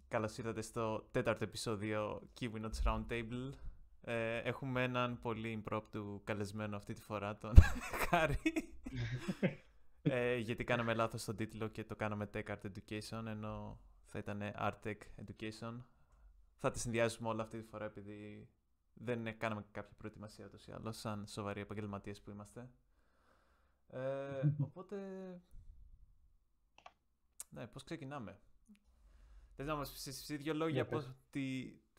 Καλώς ήρθατε στο τέταρτο επεισόδιο Kiwinots Roundtable. Έχουμε έναν πολύ impromptu καλεσμένο αυτή τη φορά, τον Χάρη. Γιατί κάναμε λάθος στον τίτλο και το κάναμε Tech Art Education, ενώ θα ήταν Art Tech Education. Θα τα συνδυάσουμε όλα αυτή τη φορά, επειδή δεν κάναμε κάποια προετοιμασία ούτως ή άλλως, σαν σοβαροί επαγγελματίες που είμαστε. Οπότε, ναι, πώς ξεκινάμε? Θες να μας πεις δύο λόγια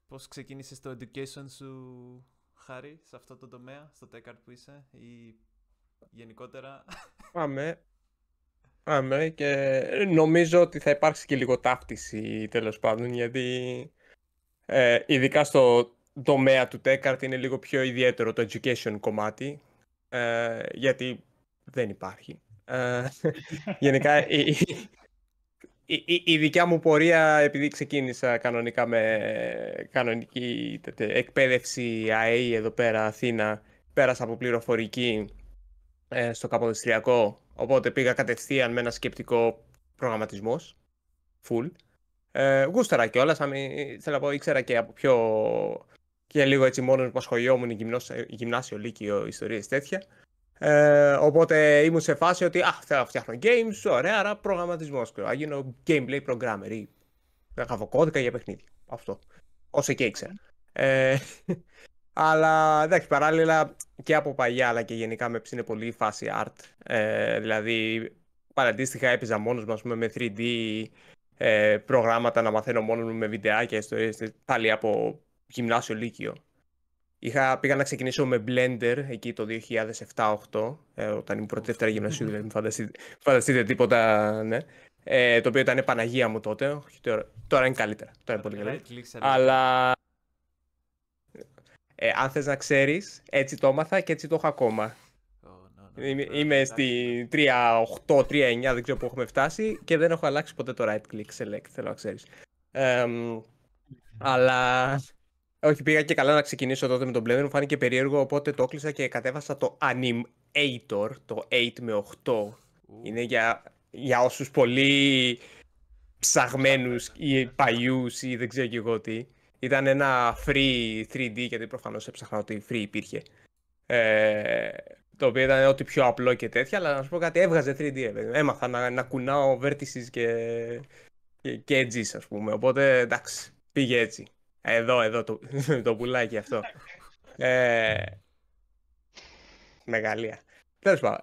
πώς ξεκίνησες το education σου, Χάρη, σε αυτό το τομέα, στο Tech Art που είσαι, ή γενικότερα? Πάμε και νομίζω ότι θα υπάρξει και λίγο ταύτιση τέλος πάντων, γιατί ειδικά στο τομέα του Tech Art είναι λίγο πιο ιδιαίτερο το education κομμάτι, γιατί δεν υπάρχει. Γενικά η δικιά μου πορεία, επειδή ξεκίνησα κανονικά με κανονική εκπαίδευση ΑΕΗ εδώ πέρα Αθήνα, πέρασα από πληροφορική στο καποδιστριακό, οπότε πήγα κατευθείαν με ένα σκεπτικό προγραμματισμός, full. Γούσταρα κιόλας, θέλω να πω, ήξερα και από και λίγο έτσι μόνος που ασχολιόμουν γυμνάσιο, λύκειο, ιστορίες τέτοια. Οπότε ήμουν σε φάση ότι θέλω να φτιάχνω games, ωραία, άρα προγραμματισμός. Θα γίνω gameplay programmer ή να γράφω κώδικα για παιχνίδι. Αυτό. Όσο και ήξερα. Αλλά εντάξει, παράλληλα και από παλιά, αλλά και γενικά με ψήνε πολύ η φάση art. Δηλαδή, παραντίστοιχα έπαιζα μόνος μου, ας πούμε, με 3D προγράμματα, να μαθαίνω μόνος μου με βιντεάκια, ιστορίες, πάλι από γυμνάσιο λύκειο. Πήγα να ξεκινήσω με Blender εκεί το 2007-2008, όταν ήμουν πρώτη-δεύτερα γυμνασίου, δηλαδή φανταστείτε τίποτα, ναι. Το οποίο ήταν Παναγία μου τότε, τώρα είναι καλύτερα, τώρα είναι πολύ καλύτερα. Αλλά αν θες να ξέρεις, έτσι το έμαθα και έτσι το έχω ακόμα. Είμαι στη 3.8, 3.9, δεν ξέρω που έχουμε φτάσει και δεν έχω αλλάξει ποτέ το right click select, θέλω να ξέρεις. Αλλά όχι, πήγα και καλά να ξεκινήσω τότε με τον Blender, μου φάνηκε περίεργο, οπότε το έκλεισα και κατέβασα το Animator, το 8 με 8. Είναι για όσους πολύ ψαγμένους ή παλιούς ή δεν ξέρω και εγώ τι. Ήταν ένα free 3D, γιατί προφανώς έψαχνα ότι free υπήρχε. Το οποίο ήταν ό,τι πιο απλό και τέτοια, αλλά να σου πω κάτι, έβγαζε 3D. Έμαθα να κουνάω vertices και edges, ας πούμε. Οπότε εντάξει, πήγε έτσι. Εδώ το πουλάκι αυτό. Μεγαλεία. Τέλος πάντων.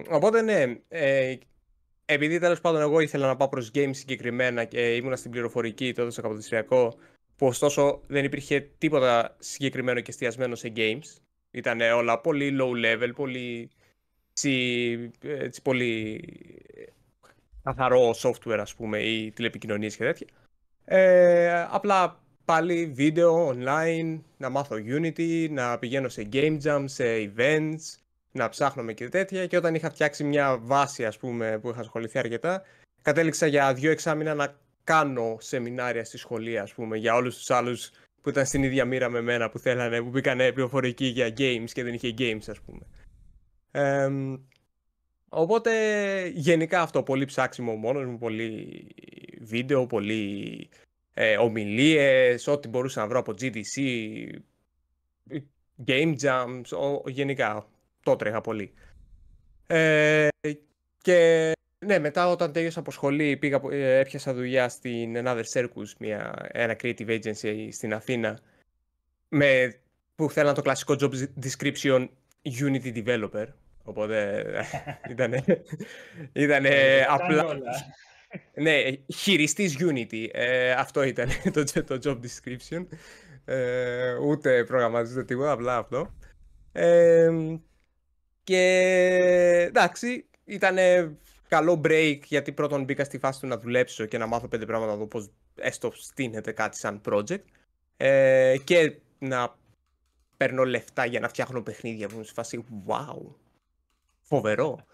Οπότε ναι, επειδή τέλος πάντων εγώ ήθελα να πάω προς games συγκεκριμένα και ήμουνα στην πληροφορική τότε στο καποδιστριακό, που ωστόσο δεν υπήρχε τίποτα συγκεκριμένο και εστιασμένο σε games. Ήταν όλα πολύ low level, πολύ καθαρό software, ας πούμε, ή τηλεπικοινωνίες και τέτοια. Απλά πάλι βίντεο online, να μάθω Unity, να πηγαίνω σε game jam, σε events, να ψάχνω και τέτοια. Και όταν είχα φτιάξει μια βάση, ας πούμε, που είχα ασχοληθεί αρκετά, κατέληξα για 2 εξάμηνα να κάνω σεμινάρια στη σχολεία, ας πούμε, για όλους τους άλλους που ήταν στην ίδια μοίρα με μένα, που μπήκανε πληροφορική για games και δεν είχε games, ας πούμε. Οπότε γενικά αυτό, πολύ ψάξιμο μόνος μου, πολύ βίντεο, πολύ ομιλίες, ό,τι μπορούσα να βρω από GDC, game jams, γενικά το τρέχα πολύ. Και ναι, μετά όταν τέλειωσα από σχολή έπιασα δουλειά στην Another Circus, ένα creative agency στην Αθήνα, που θέλαν το κλασικό job description Unity developer. Οπότε ήταν απλά. Ναι, χειριστής Unity. Αυτό ήταν το job description. Ούτε προγραμματιστής ούτε τίποτα, απλά αυτό. Και εντάξει, ήταν καλό break, γιατί πρώτον μπήκα στη φάση του να δουλέψω και να μάθω 5 πράγματα, να δω πώς έστω στείνεται κάτι σαν project. Και να παίρνω λεφτά για να φτιάχνω παιχνίδια που είναι στη φάση wow, φοβερό.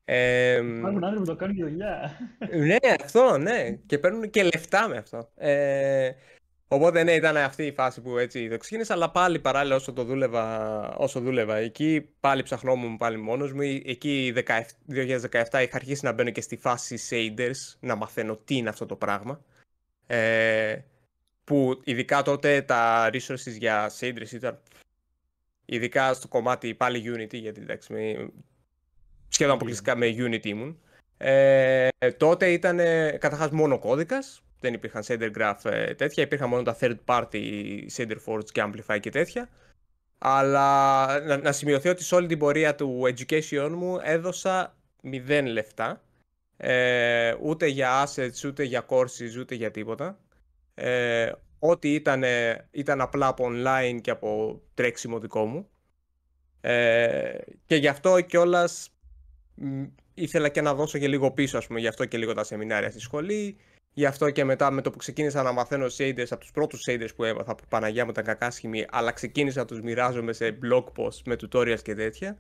Υπάρχουν άνθρωποι που το κάνουν και δουλειά. Ναι, αυτό, ναι. Και παίρνουν και λεφτά με αυτό. Οπότε ναι, ήταν αυτή η φάση που έτσι το ξεκίνησα, αλλά πάλι παράλληλα όσο δούλευα εκεί, πάλι ψαχνόμουν πάλι μόνος μου. Εκεί 2017 είχα αρχίσει να μπαίνω και στη φάση shaders, να μαθαίνω τι είναι αυτό το πράγμα. που ειδικά τότε τα resources για shaders ήταν ειδικά στο κομμάτι πάλι Unity, γιατί εντάξει, σχεδόν αποκλειστικά με Unity ήμουν. Τότε ήταν καταρχάς μόνο κώδικας, δεν υπήρχαν shader graph τέτοια, υπήρχαν μόνο τα third party shader forge και amplify και τέτοια. Αλλά να σημειωθεί ότι σε όλη την πορεία του education μου έδωσα 0 λεφτά. Ούτε για assets, ούτε για courses, ούτε για τίποτα. Ό,τι ήταν απλά από online και από τρέξιμο δικό μου. Και γι' αυτό κιόλας ήθελα και να δώσω και λίγο πίσω, ας πούμε. Γι' αυτό και λίγο τα σεμινάρια στη σχολή. Γι' αυτό και μετά με το που ξεκίνησα να μαθαίνω shaders, από τους πρώτους shaders που έμαθα, που Παναγιά μου ήταν κακάσχημοι, αλλά ξεκίνησα να τους μοιράζομαι σε blog posts με tutorials και τέτοια.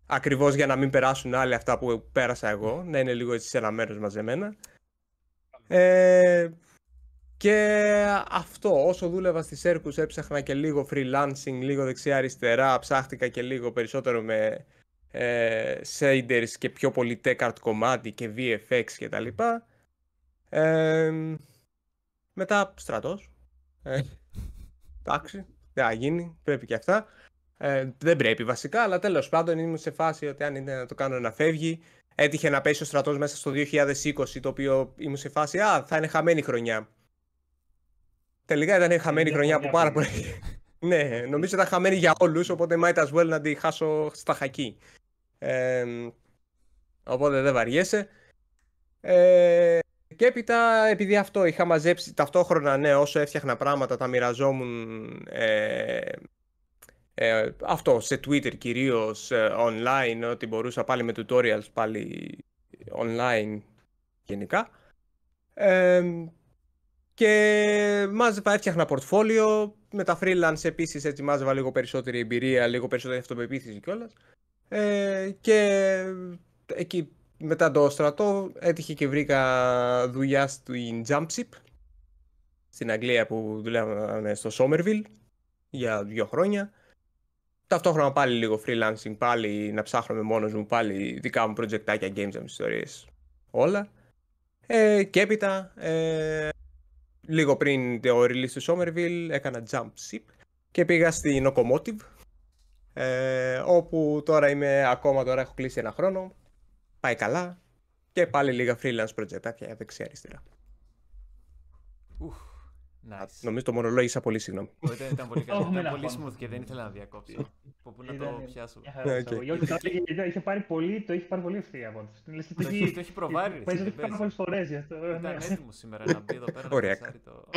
Ακριβώς για να μην περάσουν άλλοι αυτά που πέρασα εγώ, να είναι λίγο έτσι σε ένα μέρος μαζεμένα. Και αυτό, όσο δούλευα στη Circus έψαχνα και λίγο freelancing, λίγο δεξιά-αριστερά, ψάχτηκα και λίγο περισσότερο με shaders και πιο πολύ tech art κομμάτι και VFX και τα λοιπά. Μετά στρατός. Εντάξει, δεν θα γίνει, πρέπει και αυτά. Δεν πρέπει βασικά, αλλά τέλος πάντων ήμουν σε φάση ότι αν είναι να το κάνω να φεύγει. Έτυχε να πέσει ο στρατός μέσα στο 2020, το οποίο ήμουν σε φάση, θα είναι χαμένη χρονιά. Τελικά ήταν χαμένη χρονιά από πάρα πολύ. Ναι, νομίζω ήταν χαμένη για όλους, οπότε might as well να τη χάσω στα χακί. Οπότε δεν βαριέσαι. Και έπειτα, επειδή αυτό είχα μαζέψει ταυτόχρονα, ναι, όσο έφτιαχνα πράγματα, τα μοιραζόμουν αυτό σε Twitter κυρίως, online, ό,τι μπορούσα, πάλι με tutorials, πάλι online γενικά. Και μάζευα, έφτιαχνα πορτφόλιο, με τα freelance επίσης έτσι μάζευα λίγο περισσότερη εμπειρία, λίγο περισσότερη αυτοπεποίθηση κιόλας. Και εκεί μετά το στρατό έτυχε και βρήκα δουλειά στην Jumpship στην Αγγλία που δουλεύαμε στο Somerville για 2 χρόνια. Ταυτόχρονα πάλι λίγο freelancing, πάλι να ψάχνω μόνος μου, πάλι δικά μου projectάκια, games jam ιστορίες, όλα. Και έπειτα, λίγο πριν το release του Somerville, έκανα Jumpship και πήγα στην Locomotive, όπου τώρα τώρα έχω κλείσει 1 χρόνο, πάει καλά και πάλι λίγα freelance projectάκια δεξιά-αριστερά. Nice. Νομίζω το μονολόγησα πολύ, συγγνώμη. Ήταν πολύ καλό. Ήταν πολύ smooth και δεν ήθελα να διακόψω. Από πού να το πιάσω. Είχε πάρει πολύ ευθεία από αυτό. Το έχει προβάρει. Παίζει πάρα πολλές φορές γι' αυτό. Ήταν έτοιμο σήμερα να μπει εδώ πέρα να πιάσάρει το...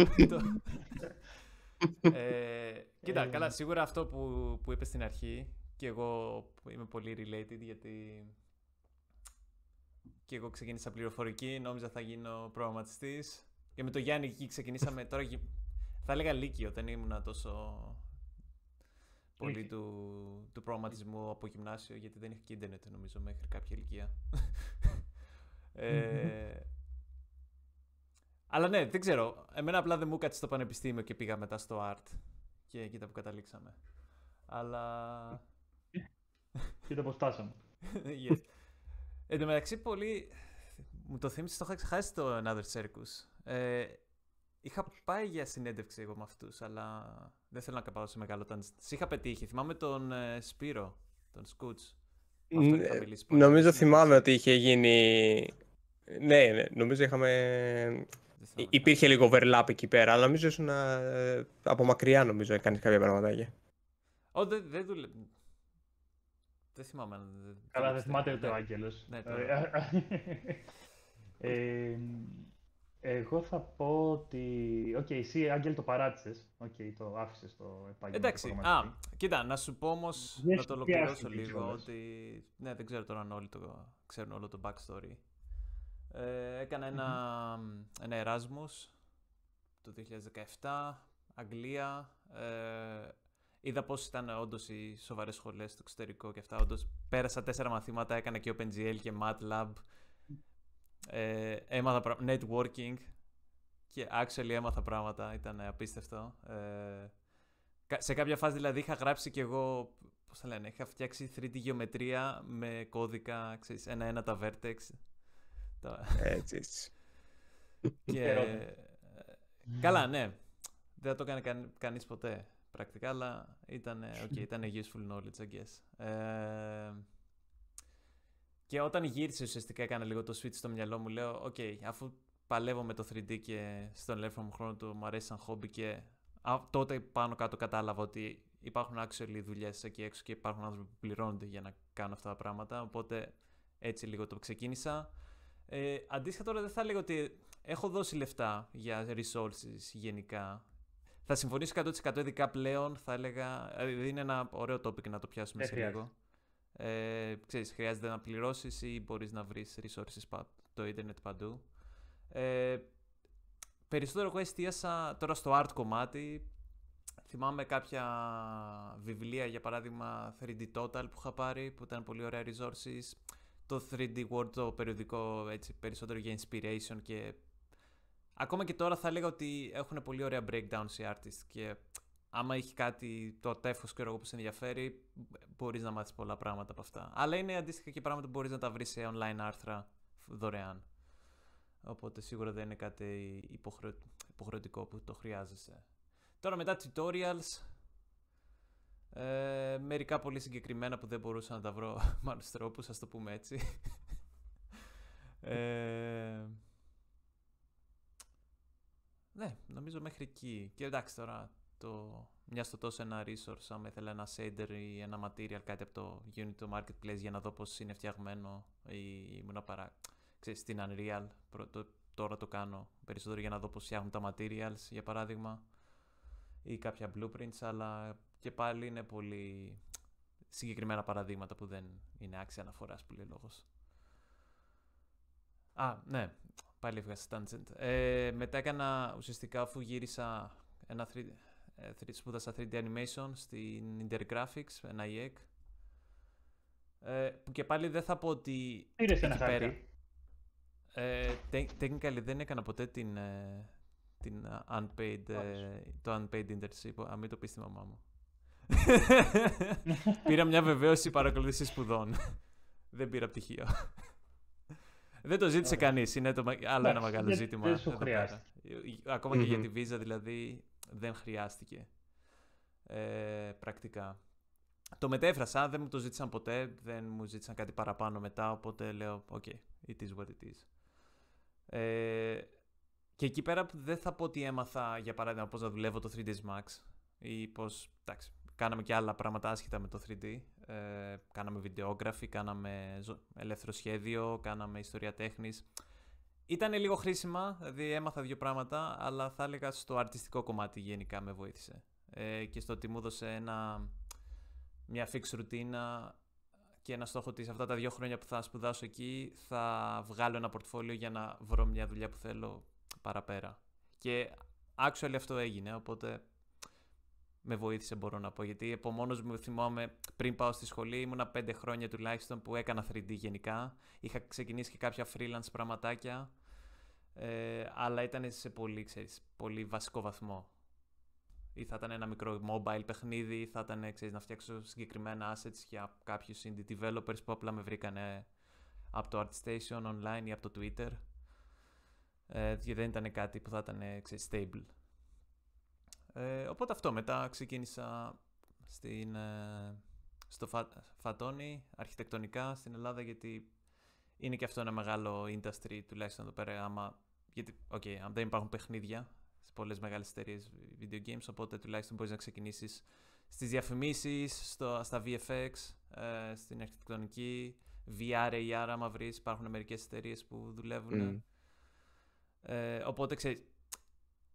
Κοίτα, καλά, σίγουρα αυτό που είπες στην αρχή και εγώ είμαι πολύ related γιατί και εγώ ξεκίνησα πληροφορική, νόμιζα θα γίνω προγραμματιστής. Και με το Γιάννη εκεί ξεκινήσαμε, τώρα θα έλεγα Λύκειο, δεν ήμουν τόσο πολύ του προγραμματισμού από γυμνάσιο, γιατί δεν είχε και ίντερνετ νομίζω μέχρι κάποια ηλικία. Αλλά ναι, δεν ξέρω, εμένα απλά δεν μου κάτσε στο πανεπιστήμιο και πήγα μετά στο art και κοίτα που καταλήξαμε. Αλλά... Κοίτα πως φτάσαμε. Yes. Εν τω μεταξύ πολύ... Μου το θύμισες, το είχα ξεχάσει το Another Circus. Είχα πάει για συνέντευξη εγώ με αυτούς, αλλά δεν θέλω να πάω σε μεγάλο τάντζ. Σε είχα πετύχει. Θυμάμαι τον Σπύρο, τον Σκούτς. Νομίζω θυμάμαι ότι είχε γίνει... Ναι, νομίζω είχαμε... Υπήρχε λίγο overlap εκεί πέρα, αλλά νομίζω ήσουν από μακριά νομίζω έκανες κάποια πραγματάκια. Δεν δούλευε. Δεν θυμάμαι. Καλά, δεν θυμάται ούτε ο Άγγελος. Ναι, εγώ θα πω ότι... εσύ, Άγγελ, το παράτησες. Το άφησες το επάγγελμα. Εντάξει. Κοίτα, να σου πω όμως, να το ολοκληρώσω λίγο, ότι... Ναι, δεν ξέρω τώρα αν όλοι ξέρουν όλο το backstory. Έκανα ένα Erasmus το 2017, Αγγλία. Είδα πώς ήταν όντως οι σοβαρές σχολές στο εξωτερικό και αυτά. Όντως πέρασα 4 μαθήματα, έκανα και OpenGL και MATLAB. Έμαθα networking και actually έμαθα πράγματα, ήταν απίστευτο. Σε κάποια φάση δηλαδή είχα γράψει κι εγώ, πώς θα λένε, είχα φτιάξει 3D γεωμετρία με κώδικα, ξέρεις, ένα-ένα τα vertex. Έτσι. Καλά, ναι. Δεν θα το έκανε κανείς ποτέ πρακτικά, αλλά ήταν useful knowledge, I guess. Και όταν γύρισε ουσιαστικά έκανα λίγο το switch στο μυαλό μου, λέω, αφού παλεύω με το 3D και στον ελεύθερο μου χρόνο του μου αρέσει σαν χόμπι και τότε πάνω κάτω κατάλαβα ότι υπάρχουν actually δουλειές εκεί έξω και υπάρχουν άνθρωποι που πληρώνονται για να κάνουν αυτά τα πράγματα, οπότε έτσι λίγο το ξεκίνησα. Αντίστοιχα τώρα δεν θα έλεγα ότι έχω δώσει λεφτά για resources γενικά. Θα συμφωνήσω 100% ειδικά πλέον, θα έλεγα, είναι ένα ωραίο topic να το πιάσουμε σε λίγο. Ξέρεις, χρειάζεται να πληρώσεις ή μπορείς να βρεις resources το ίντερνετ παντού. Περισσότερο εγώ εστίασα τώρα στο art κομμάτι. Θυμάμαι κάποια βιβλία, για παράδειγμα 3D Total που είχα πάρει, που ήταν πολύ ωραία resources. Το 3D World, το περιοδικό, έτσι, περισσότερο για inspiration και ακόμα και τώρα θα έλεγα ότι έχουν πολύ ωραία breakdowns οι artists και άμα έχει κάτι το τεύχος και που σε ενδιαφέρει, μπορείς να μάθεις πολλά πράγματα από αυτά. Αλλά είναι αντίστοιχα και πράγματα που μπορείς να τα βρεις σε online άρθρα δωρεάν. Οπότε σίγουρα δεν είναι κάτι υποχρεωτικό που το χρειάζεσαι. Τώρα μετά tutorials, μερικά πολύ συγκεκριμένα που δεν μπορούσα να τα βρω με άλλους τρόπους, ας το πούμε έτσι. Ναι, νομίζω μέχρι εκεί. Και εντάξει τώρα, μια στο τόσο ένα resource, άμα ήθελα ένα shader ή ένα material, κάτι από το Unity Marketplace για να δω πώς είναι φτιαγμένο ή ήμουν ξέρεις, στην Unreal, τώρα το κάνω περισσότερο για να δω πώς φτιάχνουν τα materials, για παράδειγμα, ή κάποια blueprints, αλλά και πάλι είναι πολύ συγκεκριμένα παραδείγματα που δεν είναι άξια αναφοράς που λέει λόγος. Ναι, πάλι έφυγα στη tangent. Μετά έκανα ουσιαστικά, αφού γύρισα σπούδασα 3D animation στην Intergraphics, ένα IEC, που και πάλι δεν θα πω ότι πήρες ένα χάρτη. Technically δεν έκανα ποτέ την unpaid, το unpaid internship, αν μην το πει στη μαμά μου. Πήρα μια βεβαίωση παρακολούθηση σπουδών. Δεν πήρα πτυχίο. Δεν το ζήτησε κανείς, είναι άλλο ένα μεγάλο ζήτημα. Δεν σου χρειάζεται. Ακόμα και για τη βίζα δηλαδή δεν χρειάστηκε πρακτικά. Το μετέφρασα, δεν μου το ζήτησαν ποτέ, δεν μου ζήτησαν κάτι παραπάνω μετά, οπότε λέω, it is what it is. Και εκεί πέρα δεν θα πω ότι έμαθα, για παράδειγμα, πώς να δουλεύω το 3ds Max ή πώς, εντάξει, κάναμε και άλλα πράγματα άσχετα με το 3D. Κάναμε βιντεόγραφη, κάναμε ελεύθερο σχέδιο, κάναμε ιστορία τέχνης. Ήταν λίγο χρήσιμα, δηλαδή έμαθα 2 πράγματα, αλλά θα έλεγα στο αρτιστικό κομμάτι γενικά με βοήθησε. Και στο ότι μου έδωσε μια fix ρουτίνα και ένα στόχο ότι σε αυτά τα 2 χρόνια που θα σπουδάσω εκεί θα βγάλω ένα πορτφόλιο για να βρω μια δουλειά που θέλω παραπέρα. Και actually αυτό έγινε, οπότε με βοήθησε, μπορώ να πω. Γιατί από μόνος μου θυμάμαι πριν πάω στη σχολή, ήμουνα 5 χρόνια τουλάχιστον που έκανα 3D γενικά. Είχα ξεκινήσει και κάποια freelance πραγματάκια, αλλά ήταν σε πολύ βασικό βαθμό. Ή θα ήταν ένα μικρό mobile παιχνίδι, ή θα ήταν να φτιάξω συγκεκριμένα assets για κάποιους indie developers που απλά με βρήκανε από το ArtStation online ή από το Twitter. Και δεν ήταν κάτι που θα ήταν stable. Οπότε αυτό, μετά ξεκίνησα στο Φατόνι, αρχιτεκτονικά στην Ελλάδα, γιατί είναι και αυτό ένα μεγάλο industry, τουλάχιστον εδώ πέρα, γιατί αν δεν υπάρχουν παιχνίδια σε πολλές μεγάλες εταιρείες video games, οπότε τουλάχιστον μπορείς να ξεκινήσεις στις διαφημίσεις, στα VFX, στην αρχιτεκτονική, VR, AR, άμα βρεις, υπάρχουν μερικές εταιρείες που δουλεύουν. Οπότε ξέρεις,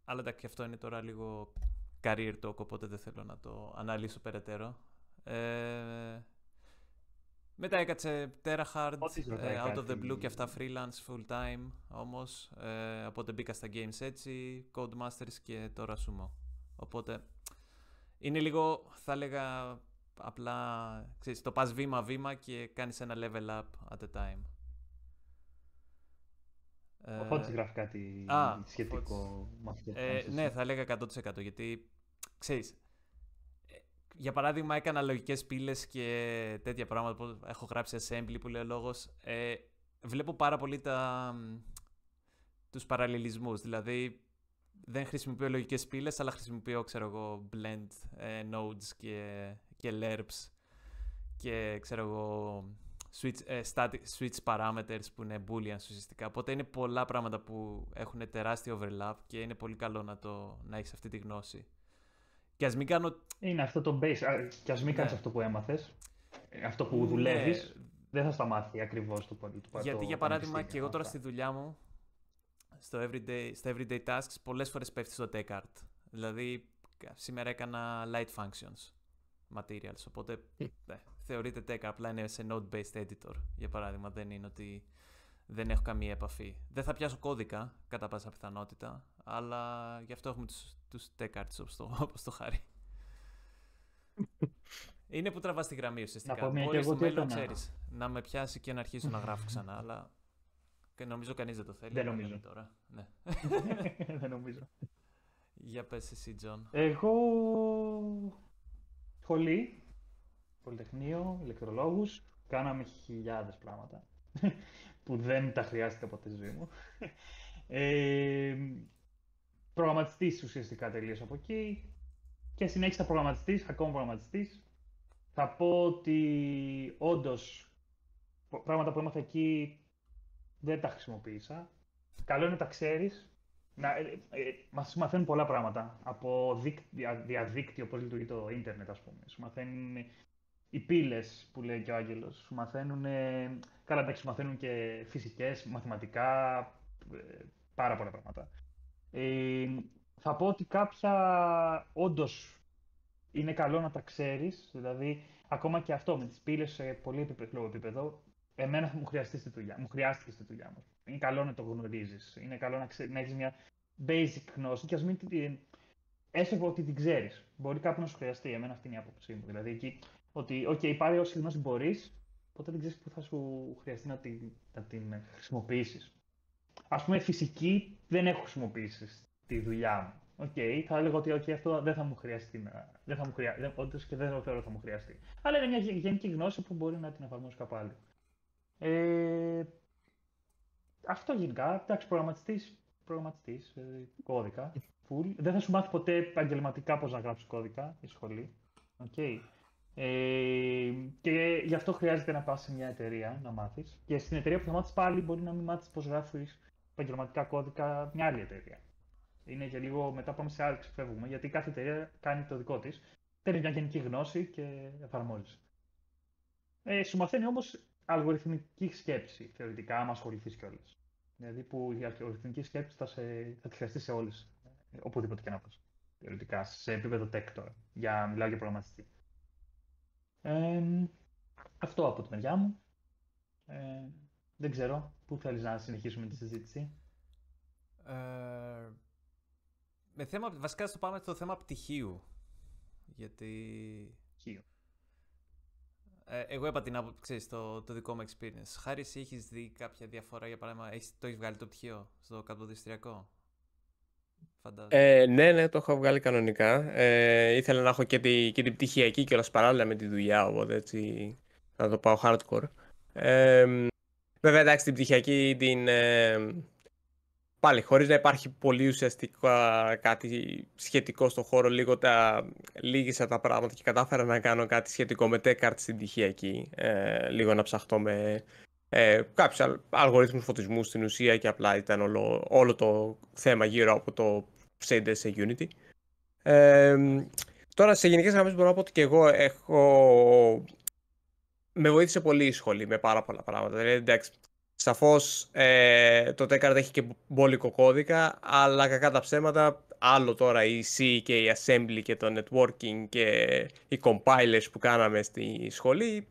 αλλά εντάξει, και αυτό είναι τώρα λίγο career talk, οπότε δεν θέλω να το αναλύσω περαιτέρω. Μετά έκατσε TerraHard, Out of the Blue και αυτά freelance full time όμως, οπότε μπήκα στα games έτσι, Codemasters και τώρα Sumo. Οπότε είναι λίγο, θα έλεγα, απλά, ξέρεις, το πας βήμα-βήμα και κάνεις ένα level up at a time. Ο Φώτης γράφει κάτι σχετικό με αυτό. Ναι, θα έλεγα 100%, γιατί, ξέρεις, για παράδειγμα έκανα λογικές πύλες και τέτοια πράγματα που έχω γράψει assembly που λέει ο λόγος. Βλέπω πάρα πολύ τους παραλληλισμούς, δηλαδή δεν χρησιμοποιώ λογικές πύλες, αλλά χρησιμοποιώ, ξέρω εγώ, blend nodes και lerps και, ξέρω εγώ, switch parameters που είναι booleans ουσιαστικά. Οπότε είναι πολλά πράγματα που έχουν τεράστιο overlap και είναι πολύ καλό να έχεις αυτή τη γνώση. Και ας μην κάνω... Είναι αυτό το base. Και ας μην κάνεις αυτό που έμαθες, αυτό που δουλεύεις, δεν θα στα μάθει ακριβώς το πολύ. Γιατί, για παράδειγμα, και εγώ τώρα στη δουλειά μου, στα everyday tasks, πολλές φορές πέφτει στο TechArt. Δηλαδή, σήμερα έκανα light functions materials, οπότε θεωρείται tech, απλά είναι σε node-based editor, για παράδειγμα. Δεν είναι ότι δεν έχω καμία επαφή. Δεν θα πιάσω κώδικα, κατά πάσα πιθανότητα, αλλά γι' αυτό έχουμε τους TechArts όπως το χάρη. Είναι που τραβάς τη γραμμή ουσιαστικά. Μπορεί στο μέλλον, ξέρεις, να με πιάσει και να αρχίσω να γράφω ξανά, αλλά νομίζω κανείς δεν το θέλει. Δεν νομίζω. Τώρα. Ναι. Δεν νομίζω. Για πες εσύ, Τζον. Εγώ... σχολή, πολυτεχνείο, ηλεκτρολόγους, κάναμε χιλιάδες πράγματα που δεν τα χρειάστηκα ποτέ στη ζωή μου. Προγραμματιστής ουσιαστικά τελείωσα από εκεί και συνέχισα προγραμματιστής, ακόμα προγραμματιστής. Θα πω ότι όντως πράγματα που έμαθα εκεί δεν τα χρησιμοποίησα. Καλό είναι να τα ξέρεις. Μας μαθαίνουν πολλά πράγματα. Από διαδίκτυο, πώς λειτουργεί το ίντερνετ, ας πούμε. Σου μαθαίνουν οι πύλες που λέει και ο Άγγελος. Σου μαθαίνουν, καλά εντάξει, σου μαθαίνουν και φυσικές, μαθηματικά, πάρα πολλά πράγματα. Θα πω ότι κάποια όντως είναι καλό να τα ξέρεις. Δηλαδή, ακόμα και αυτό με τις πύλες σε πολύ επίπεδο επίπεδο, εμένα θα μου χρειαστεί στη δουλειά. Μου χρειάστηκε στη δουλειά μου. Είναι καλό να το γνωρίζεις. Είναι καλό να έχεις μια basic γνώση και ας μην έστω ότι την ξέρεις. Μπορεί κάπου να σου χρειαστεί. Εμένα αυτή είναι η άποψή μου. Δηλαδή εκεί ότι, OK, πάρε όση γνώση μπορείς, ποτέ δεν ξέρεις που θα σου χρειαστεί να την χρησιμοποιήσεις. Ας πούμε, φυσική δεν έχω χρησιμοποιήσει στη δουλειά μου. Θα έλεγα ότι αυτό δεν θα μου χρειαστεί. Όντως και δεν το θεωρώ ότι θα μου χρειαστεί. Αλλά είναι μια γενική γνώση που μπορεί να την εφαρμόσει κάπου άλλο. Αυτό γενικά. Εντάξει, προγραμματιστής, κώδικα. Full. Δεν θα σου μάθει ποτέ επαγγελματικά πώς να γράψεις κώδικα η σχολή. Και γι' αυτό χρειάζεται να πας σε μια εταιρεία να μάθεις. Και στην εταιρεία που θα μάθεις πάλι μπορεί να μην μάθεις πώς γράφεις επαγγελματικά κώδικα μια άλλη εταιρεία. Είναι και λίγο μετά πάμε σε άλλη, ξεφεύγουμε, γιατί κάθε εταιρεία κάνει το δικό της. Παίρνει μια γενική γνώση και εφαρμόζει. Σου μαθαίνει όμως αλγοριθμική σκέψη, θεωρητικά, άμα ασχοληθείς κιόλας. Δηλαδή που η αλγοριθμική σκέψη θα τη χρειαστεί σε όλες, οπουδήποτε και να πας. Θεωρητικά, σε επίπεδο tech τώρα. Μιλάω για προγραμματιστή. Αυτό από τη μεριά μου. Δεν ξέρω, πού θέλεις να συνεχίσουμε τη συζήτηση. Βασικά στο πάμε στο θέμα πτυχίου. Γιατί... εγώ είπα την άποψη, το δικό μου experience. Χάρη, εσύ έχεις δει κάποια διαφορά, για παράδειγμα, το έχεις βγάλει το πτυχίο στο καταποδιστριακό? Ναι, το έχω βγάλει κανονικά. Ήθελα να έχω και την πτυχιακή κιόλας παράλληλα με τη δουλειά, οπότε έτσι να το πάω hardcore. Βέβαια, εντάξει, την πτυχιακή πάλι, χωρίς να υπάρχει πολύ ουσιαστικά κάτι σχετικό στον χώρο, λίγησα τα πράγματα και κατάφερα να κάνω κάτι σχετικό με TechArt στην πτυχιακή. Λίγο να ψαχτώ με κάποιους αλγορίθμους φωτισμού στην ουσία και απλά ήταν όλο το θέμα γύρω από το shaders σε Unity. Τώρα, σε γενικές γραμμές μπορώ να πω ότι και εγώ με βοήθησε πολύ η σχολή με πάρα πολλά πράγματα. Δηλαδή, εντάξει, σαφώς το TechArt έχει και μπόλικο κώδικα, αλλά κακά τα ψέματα, άλλο τώρα η C και η Assembly και το Networking και οι compilers που κάναμε στη σχολή,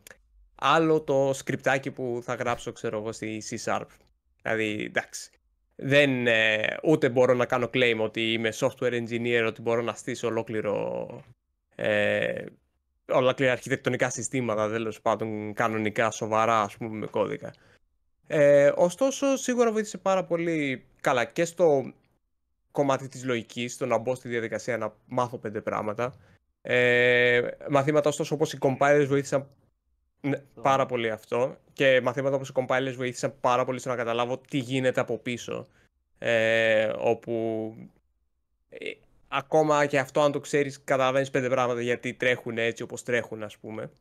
άλλο το σκριπτάκι που θα γράψω, ξέρω εγώ, στη C#. Δηλαδή, εντάξει, ούτε μπορώ να κάνω claim ότι είμαι software engineer, ότι μπορώ να στήσω ολόκληρα αρχιτεκτονικά συστήματα, τέλος πάντων, κανονικά, σοβαρά, ας πούμε, με κώδικα. Ωστόσο, σίγουρα βοήθησε πάρα πολύ καλά και στο κομμάτι της λογικής, στο να μπω στη διαδικασία να μάθω 5 πράγματα. Μαθήματα, ωστόσο, όπως οι compilers βοήθησαν πάρα πολύ αυτό, και μαθήματα όπως οι compilers βοήθησαν πάρα πολύ στο να καταλάβω τι γίνεται από πίσω, όπου ακόμα και αυτό, αν το ξέρεις, καταλαβαίνεις 5 πράγματα γιατί τρέχουν έτσι όπως τρέχουν, ας πούμε.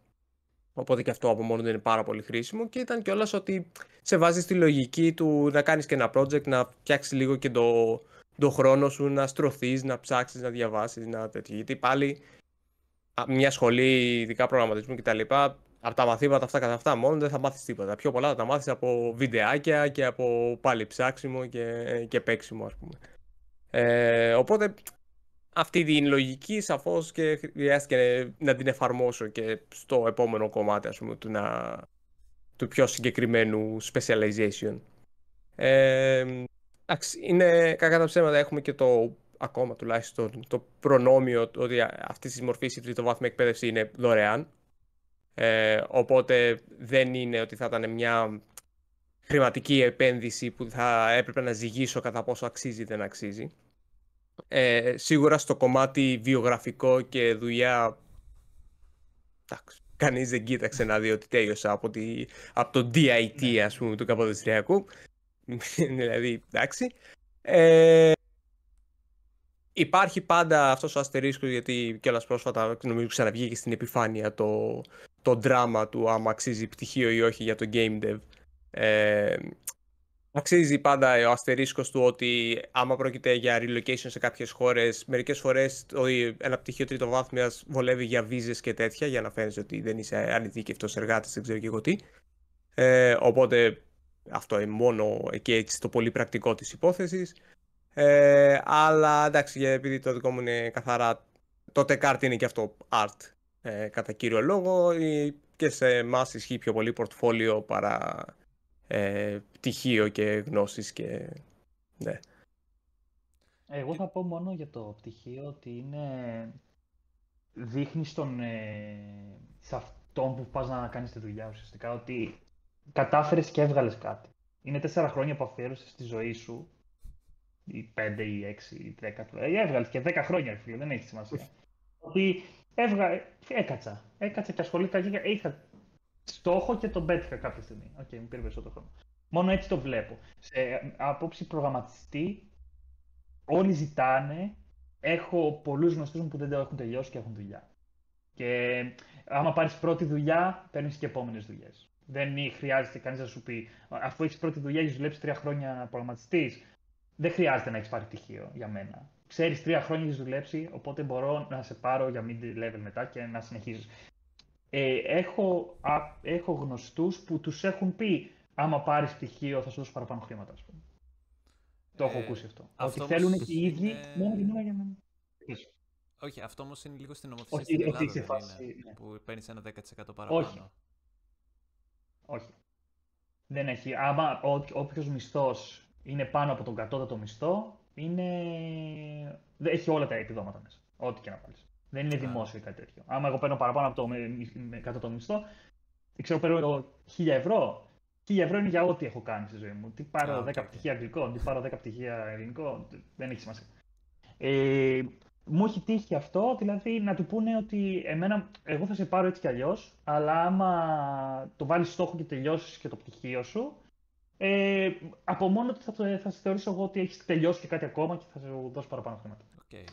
Οπότε και αυτό από μόνο του είναι πάρα πολύ χρήσιμο. Και ήταν κιόλας ότι σε βάζει στη λογική του να κάνεις και ένα project, να φτιάξεις λίγο και το χρόνο σου, να στρωθείς, να ψάξεις, να διαβάσεις, να τέτοιο. Γιατί πάλι μια σχολή, ειδικά προγραμματισμού κτλ., από τα μαθήματα αυτά καθ' αυτά μόνο δεν θα μάθεις τίποτα. Πιο πολλά θα τα μάθεις από βιντεάκια και από πάλι ψάξιμο και παίξιμο, ας πούμε. Οπότε αυτή την λογική σαφώς και χρειάστηκε να την εφαρμόσω και στο επόμενο κομμάτι, ας πούμε, του πιο συγκεκριμένου specialization. Εντάξει, είναι κακά τα ψέματα, έχουμε και ακόμα τουλάχιστον το προνόμιο ότι αυτή τη μορφή η τριτοβάθμια εκπαίδευση είναι δωρεάν. Οπότε δεν είναι ότι θα ήταν μια χρηματική επένδυση που θα έπρεπε να ζυγίσω κατά πόσο αξίζει ή δεν αξίζει. Σίγουρα στο κομμάτι βιογραφικό και δουλειά, κανείς δεν κοίταξε να δει ότι τέλειωσα από το DIT, ας πούμε, του Καποδιστριακού. Δηλαδή, εντάξει. Υπάρχει πάντα αυτός ο αστερίσκος, γιατί κιόλας πρόσφατα νομίζω ξαναβγήκε στην επιφάνεια το δράμα του άμα αξίζει πτυχίο ή όχι για το game dev. Αξίζει πάντα ο αστερίσκος του ότι άμα πρόκειται για relocation σε κάποιες χώρες, μερικές φορές ένα πτυχίο τριτοβάθμιας βολεύει για βίζες και τέτοια, για να φαίνεται ότι δεν είσαι ανειδίκευτος εργάτης, δεν ξέρω και εγώ τι. Οπότε αυτό είναι μόνο εκεί έτσι το πολύ πρακτικό της υπόθεσης. Αλλά εντάξει, επειδή το δικό μου είναι καθαρά, το TechArt είναι και αυτό art κατά κύριο λόγο, και σε εμάς ισχύει πιο πολύ πορτφόλιο παρά πτυχίο και γνώσεις και ναι. Εγώ θα πω μόνο για το πτυχίο ότι δείχνει σε αυτόν που πας να κάνεις τη δουλειά ουσιαστικά ότι κατάφερες και έβγαλες κάτι. Είναι 4 χρόνια που αφιέρωσες στη ζωή σου, ή 5 ή 6 ή 10, έβγαλες και 10 χρόνια, φίλε, δεν έχει σημασία. Ότι έκατσα και ασχολήθηκα και είχα στόχο και τον πέτυχα κάποια στιγμή. Οκ, μου πήρε περισσότερο χρόνο. Μόνο έτσι το βλέπω. Σε απόψη προγραμματιστή, όλοι ζητάνε. Έχω πολλούς γνωστούς μου που δεν το έχουν τελειώσει και έχουν δουλειά. Και άμα πάρεις πρώτη δουλειά, παίρνεις και επόμενες δουλειές. Δεν χρειάζεται κανείς να σου πει, αφού έχεις πρώτη δουλειά, έχεις δουλέψει 3 χρόνια προγραμματιστής, δεν χρειάζεται να έχεις πάρει πτυχίο για μένα. Ξέρεις, 3 χρόνια έχεις δουλέψει, οπότε μπορώ να σε πάρω για mid-level μετά και να συνεχίζεις. Έχω γνωστούς που τους έχουν πει, άμα πάρεις πτυχίο θα σου δώσω παραπάνω χρήματα, ας πούμε. Το έχω ακούσει αυτό. Ότι θέλουν και οι ίδιοι μόνο για να... Όχι, αυτό όμως είναι λίγο στην νομοθεσία στην Ελλάδα, δεν είναι, που παίρνεις ένα 10% παραπάνω. Όχι. Δεν έχει. Άμα όποιος μισθός είναι πάνω από τον κατώτατο μισθό, έχει όλα τα επιδόματα μέσα. Ό,τι και να πάρεις. Δεν είναι δημόσιο ή κάτι τέτοιο. Άμα εγώ παίρνω παραπάνω από το κατώτατο μισθό, ξέρω παίρνω 1.000 ευρώ. 1.000 ευρώ είναι για ό,τι έχω κάνει στη ζωή μου. Τι πάρω 10 πτυχία αγγλικό, τι πάρω 10 πτυχία ελληνικό, δεν έχει σημασία. Μου έχει τύχει αυτό, δηλαδή να του πούνε ότι εγώ θα σε πάρω έτσι κι αλλιώς, αλλά άμα το βάλεις στόχο και τελειώσεις και το πτυχίο σου, από μόνο του θα σε θεωρήσω εγώ ότι έχεις τελειώσει και κάτι ακόμα και θα σου δώσω παραπάνω χρήματα.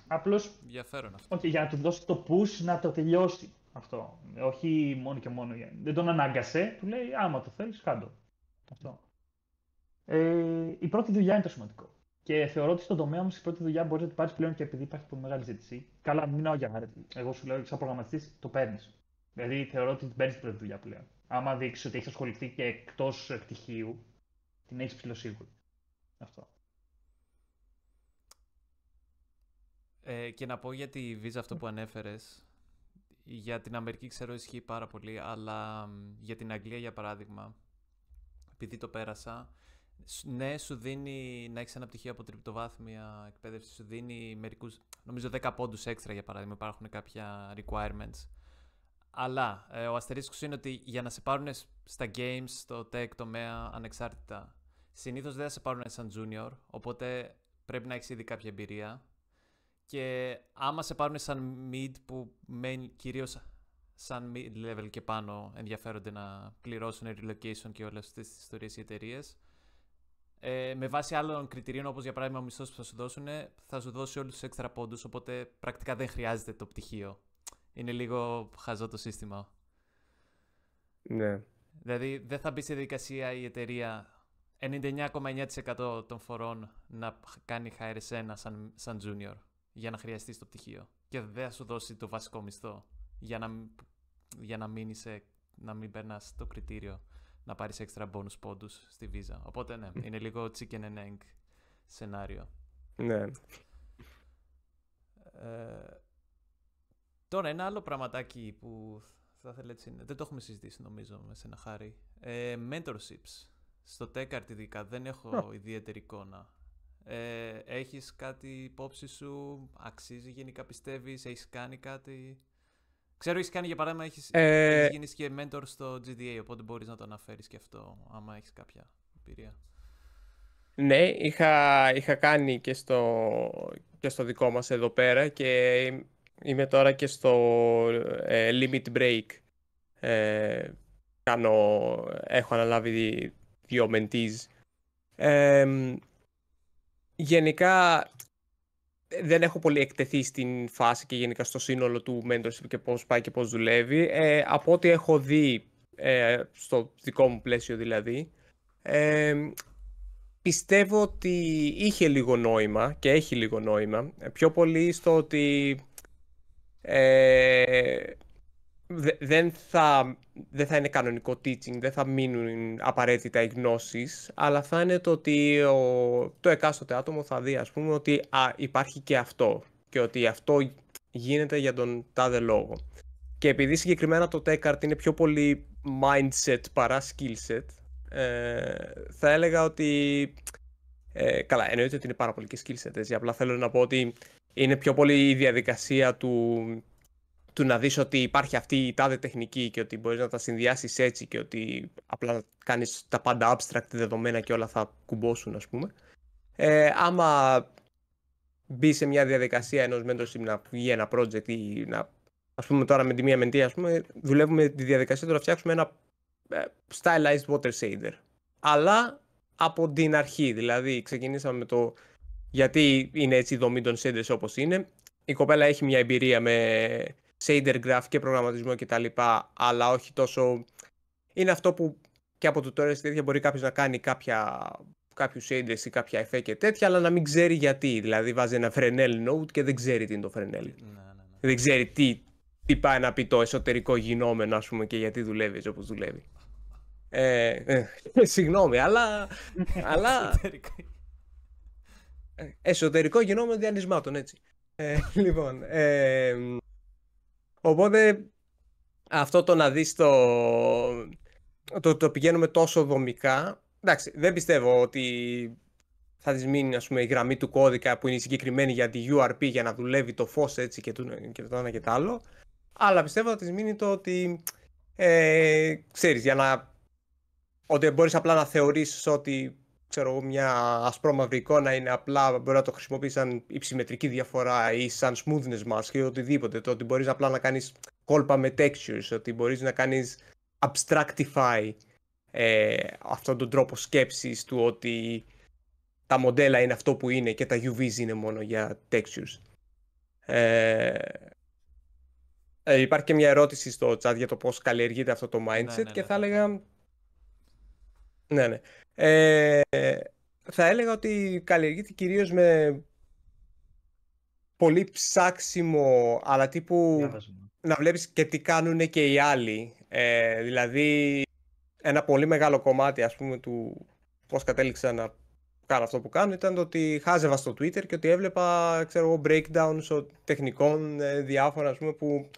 Απλώς, ενδιαφέρον αυτό. Για να του δώσει το push να το τελειώσει αυτό. Όχι μόνο και μόνο. Δεν τον ανάγκασε, του λέει άμα το θέλεις, κάντο. Αυτό. Η πρώτη δουλειά είναι το σημαντικό. Και θεωρώ ότι στον τομέα μου, στην πρώτη δουλειά μπορεί να την πάρει πλέον και επειδή υπάρχει πολύ μεγάλη ζήτηση. Καλά, μην είναι για άρετη. Εγώ σου λέω, σαν προγραμματιστή, το παίρνει. Δηλαδή, θεωρώ ότι την παίρνει την πρώτη δουλειά πλέον. Άμα δείξει ότι έχει ασχοληθεί και εκτό πτυχίου, την έχει ψηλοσίγουρη. Αυτό. Και να πω για τη βίζα αυτό που ανέφερες. Για την Αμερική ξέρω ισχύει πάρα πολύ, αλλά για την Αγγλία για παράδειγμα, επειδή το πέρασα, ναι, σου δίνει να έχεις ένα πτυχίο από τριτοβάθμια εκπαίδευση, σου δίνει μερικούς, νομίζω 10 πόντους έξτρα για παράδειγμα, υπάρχουν κάποια requirements. Αλλά ο αστερίσκος είναι ότι για να σε πάρουν στα games, στο tech τομέα ανεξάρτητα, συνήθως δεν θα σε πάρουν σαν junior, οπότε πρέπει να έχεις ήδη κάποια εμπειρία. Και άμα σε πάρουν σαν mid, που κυρίως σαν mid level και πάνω ενδιαφέρονται να πληρώσουν relocation και όλες αυτές τις ιστορίες οι εταιρείες, με βάση άλλων κριτηρίων, όπως για παράδειγμα ο μισθός που θα σου δώσουν, θα σου δώσει όλους τους έξτρα πόντους, οπότε πρακτικά δεν χρειάζεται το πτυχίο. Είναι λίγο χαζό το σύστημα. Ναι. Δηλαδή δεν θα μπει στη διαδικασία η εταιρεία 99,9% των φορών να κάνει hire εσένα σαν junior για να χρειαστείς το πτυχίο. Και δεν θα σου δώσει το βασικό μισθό για να μην περνάς το κριτήριο να πάρεις extra bonus πόντους στη Visa. Οπότε ναι, είναι λίγο chicken and egg σενάριο. Ναι. Τώρα ένα άλλο πραγματάκι που θα ήθελα έτσι, δεν το έχουμε συζητήσει νομίζω με σένα Χάρη. Mentorships. Στο TechArt ειδικά δεν έχω ιδιαίτερη εικόνα. Έχεις κάτι υπόψη σου, αξίζει γενικά πιστεύεις, έχεις κάνει κάτι? Ξέρω έχεις κάνει για παράδειγμα, έχεις γίνει και mentor στο GDA, οπότε μπορείς να το αναφέρεις και αυτό, άμα έχεις κάποια εμπειρία. Ναι, είχα κάνει και στο δικό μας εδώ πέρα και είμαι τώρα και στο Limit Break. Έχω αναλάβει 2 mentees. Γενικά δεν έχω πολύ εκτεθεί στην φάση και γενικά στο σύνολο του mentorship και πώς πάει και πώς δουλεύει. Από ό,τι έχω δει στο δικό μου πλαίσιο δηλαδή, πιστεύω ότι είχε λίγο νόημα και έχει λίγο νόημα. Πιο πολύ στο ότι δεν θα είναι κανονικό teaching, δεν θα μείνουν απαραίτητα οι γνώσεις, αλλά θα είναι το ότι το εκάστοτε άτομο θα δει, ας πούμε, ότι υπάρχει και αυτό και ότι αυτό γίνεται για τον τάδε λόγο. Και επειδή συγκεκριμένα το TechArt είναι πιο πολύ mindset παρά skillset, θα έλεγα ότι καλά, εννοείται ότι είναι πάρα πολύ και skillset, έτσι. Απλά θέλω να πω ότι είναι πιο πολύ η διαδικασία του να δεις ότι υπάρχει αυτή η τάδε τεχνική και ότι μπορείς να τα συνδυάσεις έτσι και ότι απλά να κάνεις τα πάντα abstract δεδομένα και όλα θα κουμπώσουν, ας πούμε. Άμα μπει σε μια διαδικασία ενός mentorship να βγει ένα project ή να, ας πούμε τώρα με τη μία mentee, ας πούμε, δουλεύουμε τη διαδικασία του να φτιάξουμε ένα stylized water shader. Αλλά από την αρχή, δηλαδή ξεκινήσαμε με το γιατί είναι έτσι η δομή των shaders όπως είναι. Η κοπέλα έχει μια εμπειρία με shader graph και προγραμματισμό κτλ. Αλλά όχι τόσο. Είναι αυτό που και από tutorials τέτοια μπορεί κάποιος να κάνει κάποιους shaders ή κάποια εφέ και τέτοια, αλλά να μην ξέρει γιατί. Δηλαδή βάζει ένα Fresnel node και δεν ξέρει τι είναι το Fresnel. Δεν ξέρει τι πάει να πει το εσωτερικό γινόμενο, ας πούμε, και γιατί δουλεύει έτσι όπως δουλεύει. Συγγνώμη, αλλά εσωτερικό γινόμενο διανυσμάτων, έτσι. Λοιπόν, οπότε αυτό το να δεις το πηγαίνουμε τόσο δομικά. Εντάξει, δεν πιστεύω ότι θα της μείνει, ας πούμε, η γραμμή του κώδικα που είναι συγκεκριμένη για τη URP για να δουλεύει το φως έτσι και το ένα και το άλλο. Αλλά πιστεύω ότι θα της μείνει το ότι ξέρεις, ότι μπορείς απλά να θεωρήσεις ότι, ξέρω εγώ, μια ασπρόμαυρη εικόνα είναι απλά, μπορεί να το χρησιμοποιείς σαν υψημετρική διαφορά ή σαν smoothness mask ή οτιδήποτε. Το ότι μπορείς απλά να κάνεις κόλπα με textures, ότι μπορείς να κάνεις abstractify αυτόν τον τρόπο σκέψης του ότι τα μοντέλα είναι αυτό που είναι και τα UVs είναι μόνο για textures. Υπάρχει και μια ερώτηση στο chat για το πώς καλλιεργείται αυτό το mindset και θα έλεγα... Ναι. Θα έλεγα ότι καλλιεργείται κυρίως με πολύ ψάξιμο, αλλά τύπου να βλέπεις και τι κάνουν και οι άλλοι. Δηλαδή, ένα πολύ μεγάλο κομμάτι, ας πούμε, του πώς κατέληξα να κάνω αυτό που κάνω ήταν το ότι χάζευα στο Twitter και ότι έβλεπα, ξέρω εγώ, breakdowns τεχνικών διάφορα, ας πούμε, που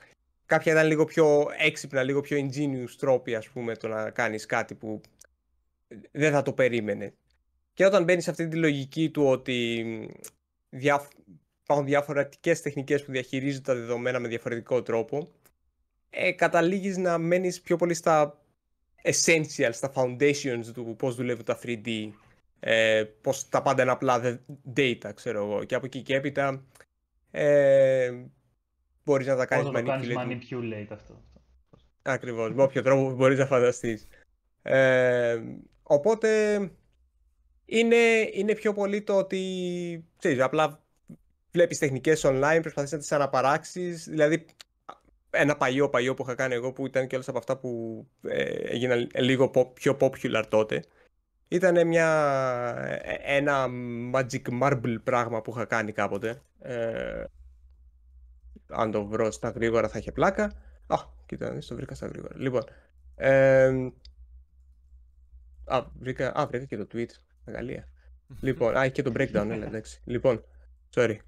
κάποια ήταν λίγο πιο έξυπνα, λίγο πιο ingenious τρόποι, ας πούμε, το να κάνεις κάτι που δεν θα το περίμενε. Και όταν μπαίνεις σε αυτή τη λογική του ότι υπάρχουν διαφορετικές τεχνικές που διαχειρίζονται τα δεδομένα με διαφορετικό τρόπο, καταλήγεις να μένεις πιο πολύ στα essentials, στα foundations του πώς δουλεύουν τα 3D, πώς τα πάντα είναι απλά data, ξέρω εγώ. Και από εκεί και έπειτα μπορείς να τα κάνεις manipulate αυτό. Ακριβώς, με όποιο τρόπο μπορείς να φανταστείς. Οπότε Είναι πιο πολύ το ότι, ξέρεις, απλά βλέπεις τεχνικές online, προσπαθείς να τις αναπαράξεις. Δηλαδή, ένα παλιό που είχα κάνει εγώ, που ήταν και όλες από αυτά που έγιναν λίγο πιο popular τότε, ήταν ένα magic marble πράγμα που είχα κάνει κάποτε. Αν το βρω στα γρήγορα θα είχε πλάκα. Α, κοίτα, το βρήκα στα γρήγορα. Λοιπόν, βρήκα και το tweet. Μεγαλεία. Λοιπόν, έχει και το breakdown, έλα, εντάξει. Λοιπόν,